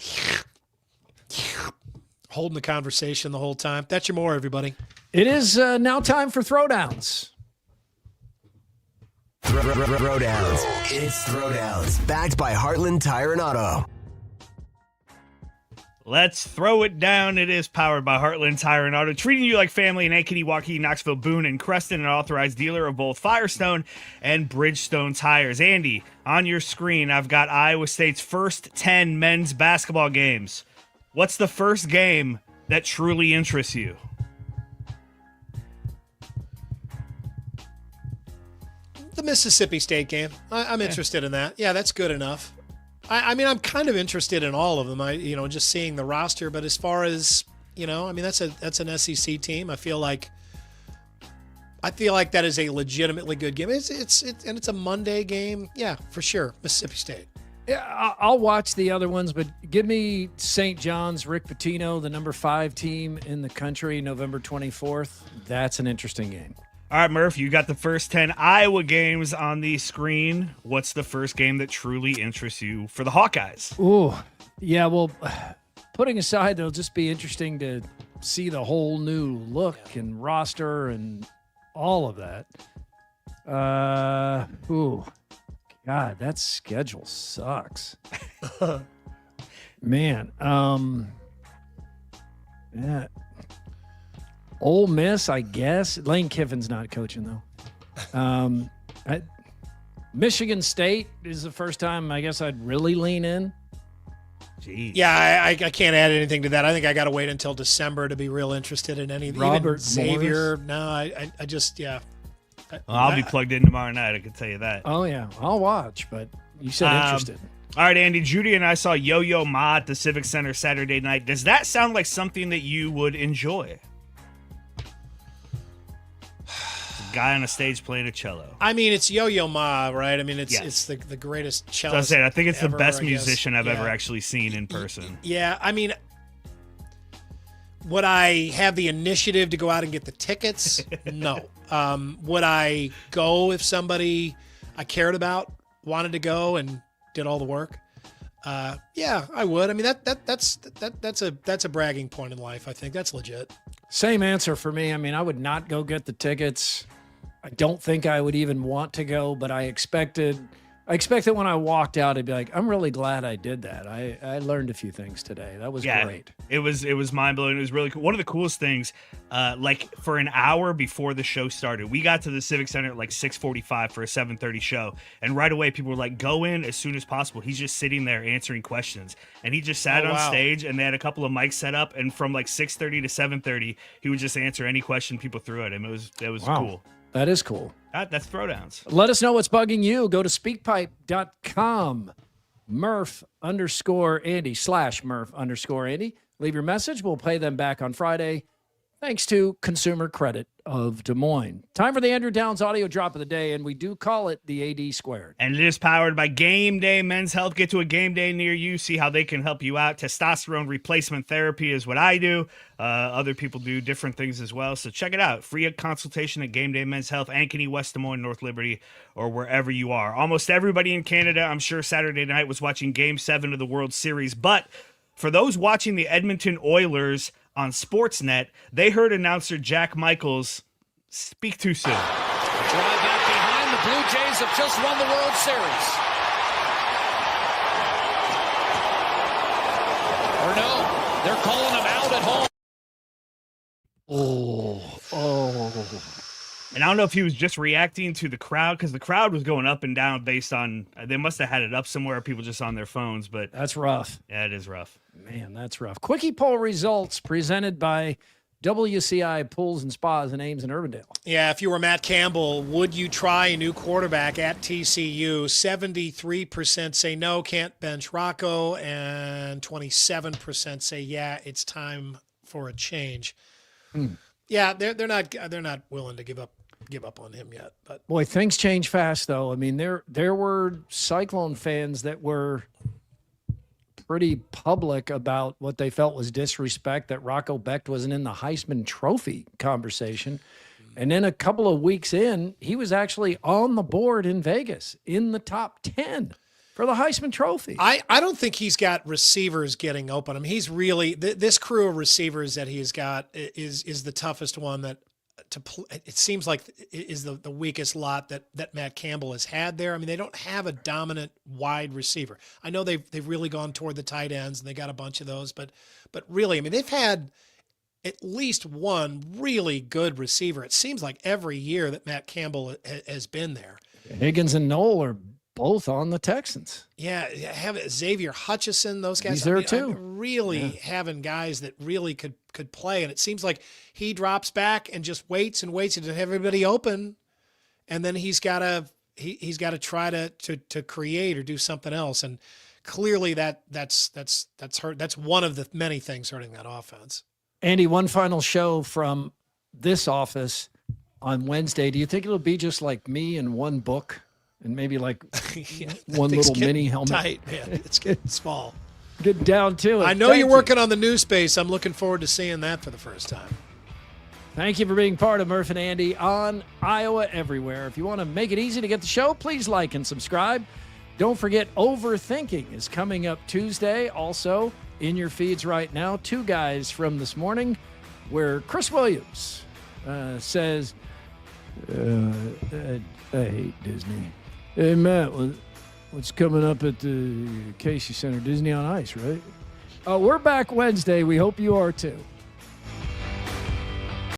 Holding the conversation the whole time. That's your more, everybody. It is now time for Throwdowns. Throwdowns. It's Throwdowns. Backed by Heartland Tire and Auto. Let's throw it down. It is powered by Heartland Tire and Auto, treating you like family in Ankeny, Waukee, Knoxville, Boone, and Creston, an authorized dealer of both Firestone and Bridgestone tires. Andy, on your screen, I've got Iowa State's first 10 men's basketball games. What's the first game that truly interests you? The Mississippi State game. I'm interested in that. Yeah, that's good enough. I mean, I'm kind of interested in all of them. Just seeing the roster. But as far as that's an SEC team. I feel like that is a legitimately good game. It's a Monday game. Yeah, for sure. Mississippi State. Yeah, I'll watch the other ones, but give me St. John's, Rick Pitino, the number 5 team in the country, November 24th. That's an interesting game. All right, Murph, you got the first 10 Iowa games on the screen. What's the first game that truly interests you for the Hawkeyes? Ooh, yeah, well, putting aside, it'll just be interesting to see the whole new look and roster and all of that. God, that schedule sucks. Man, yeah. Ole Miss, I guess. Lane Kiffin's not coaching, though. Michigan State is the first time I guess I'd really lean in. Jeez. Yeah, I can't add anything to that. I think I got to wait until December to be real interested in any of Robert Xavier. Morris. No, I just, yeah. I'll be plugged in tomorrow night, I can tell you that. Oh, yeah. I'll watch, but you said interested. All right, Andy, Judy and I saw Yo-Yo Ma at the Civic Center Saturday night. Does that sound like something that you would enjoy? Guy on a stage playing a cello. I mean, it's Yo-Yo Ma, right? I mean, it's the greatest cellist. So I think it's ever, the best musician I've ever actually seen in person. Yeah, I mean, would I have the initiative to go out and get the tickets? No. Would I go if somebody I cared about wanted to go and did all the work? Yeah, I would. I mean, that's a bragging point in life. I think that's legit. Same answer for me. I mean, I would not go get the tickets. I don't think I would even want to go, but I expected when I walked out, I'd be like, I'm really glad I did that. I learned a few things today. That was great. It was mind-blowing. It was really cool. One of the coolest things, like for an hour before the show started, we got to the Civic Center at like 6:45 for a 7:30 show. And right away, people were like, go in as soon as possible. He's just sitting there answering questions. And he just sat on stage, and they had a couple of mics set up. And from like 6:30 to 7:30, he would just answer any question people threw at him. It was cool. That is cool. That's Throwdowns. Let us know what's bugging you. Go to speakpipe.com. Murph_Andy /Murph_Andy. Leave your message. We'll pay them back on Friday. Thanks to Consumer Credit of Des Moines. Time for the Andrew Downs audio drop of the day, and we do call it the AD Squared. And it is powered by Game Day Men's Health. Get to a game day near you. See how they can help you out. Testosterone replacement therapy is what I do. Other people do different things as well. So check it out. Free consultation at Game Day Men's Health, Ankeny, West Des Moines, North Liberty, or wherever you are. Almost everybody in Canada, I'm sure, Saturday night was watching Game 7 of the World Series. But for those watching the Edmonton Oilers on Sportsnet, they heard announcer Jack Michaels speak too soon. Drive back behind. The Blue Jays have just won the World Series. Or no, they're calling him out at home. And I don't know if he was just reacting to the crowd, because the crowd was going up and down based on, they must have had it up somewhere, people just on their phones. But that's rough. Yeah, it is rough. Man, that's rough. Quickie poll results presented by WCI Pools and Spas in Ames and Urbandale. Yeah, if you were Matt Campbell, would you try a new quarterback at TCU? 73% say no, can't bench Rocco, and 27% say yeah, it's time for a change. Yeah, they're not willing to give up on him yet. But boy, things change fast though. I mean, there were Cyclone fans that were pretty public about what they felt was disrespect, that Rocco Becht wasn't in the Heisman Trophy conversation. And then a couple of weeks in, he was actually on the board in Vegas in the top 10 for the Heisman Trophy. I don't think he's got receivers getting open. I mean, he's really this crew of receivers that he's got is the toughest one that it seems like is the weakest lot that Matt Campbell has had there. I mean, they don't have a dominant wide receiver. I know they've really gone toward the tight ends and they got a bunch of those, but really, I mean, they've had at least one really good receiver. It seems like every year that Matt Campbell has been there. Higgins and Knoll are both on the Texans. Yeah, have Xavier Hutchison, those guys. He's there too. Really having guys that really could play, and it seems like he drops back and just waits and waits to have everybody open, and then he's got to try to create or do something else, and clearly that's hurt. That's one of the many things hurting that offense. Andy, one final show from this office on Wednesday. Do you think it'll be just like me and one book? And maybe like one little mini helmet. Tight, man. It's getting small. Get down to it. I know you're working on the new space. I'm looking forward to seeing that for the first time. Thank you for being part of Murph and Andy on Iowa Everywhere. If you want to make it easy to get the show, please like and subscribe. Don't forget, Overthinking is coming up Tuesday. Also in your feeds right now, two guys from this morning where Chris Williams says, I hate Disney. Hey, Matt, what's coming up at the Casey Center? Disney on Ice, right? We're back Wednesday. We hope you are too.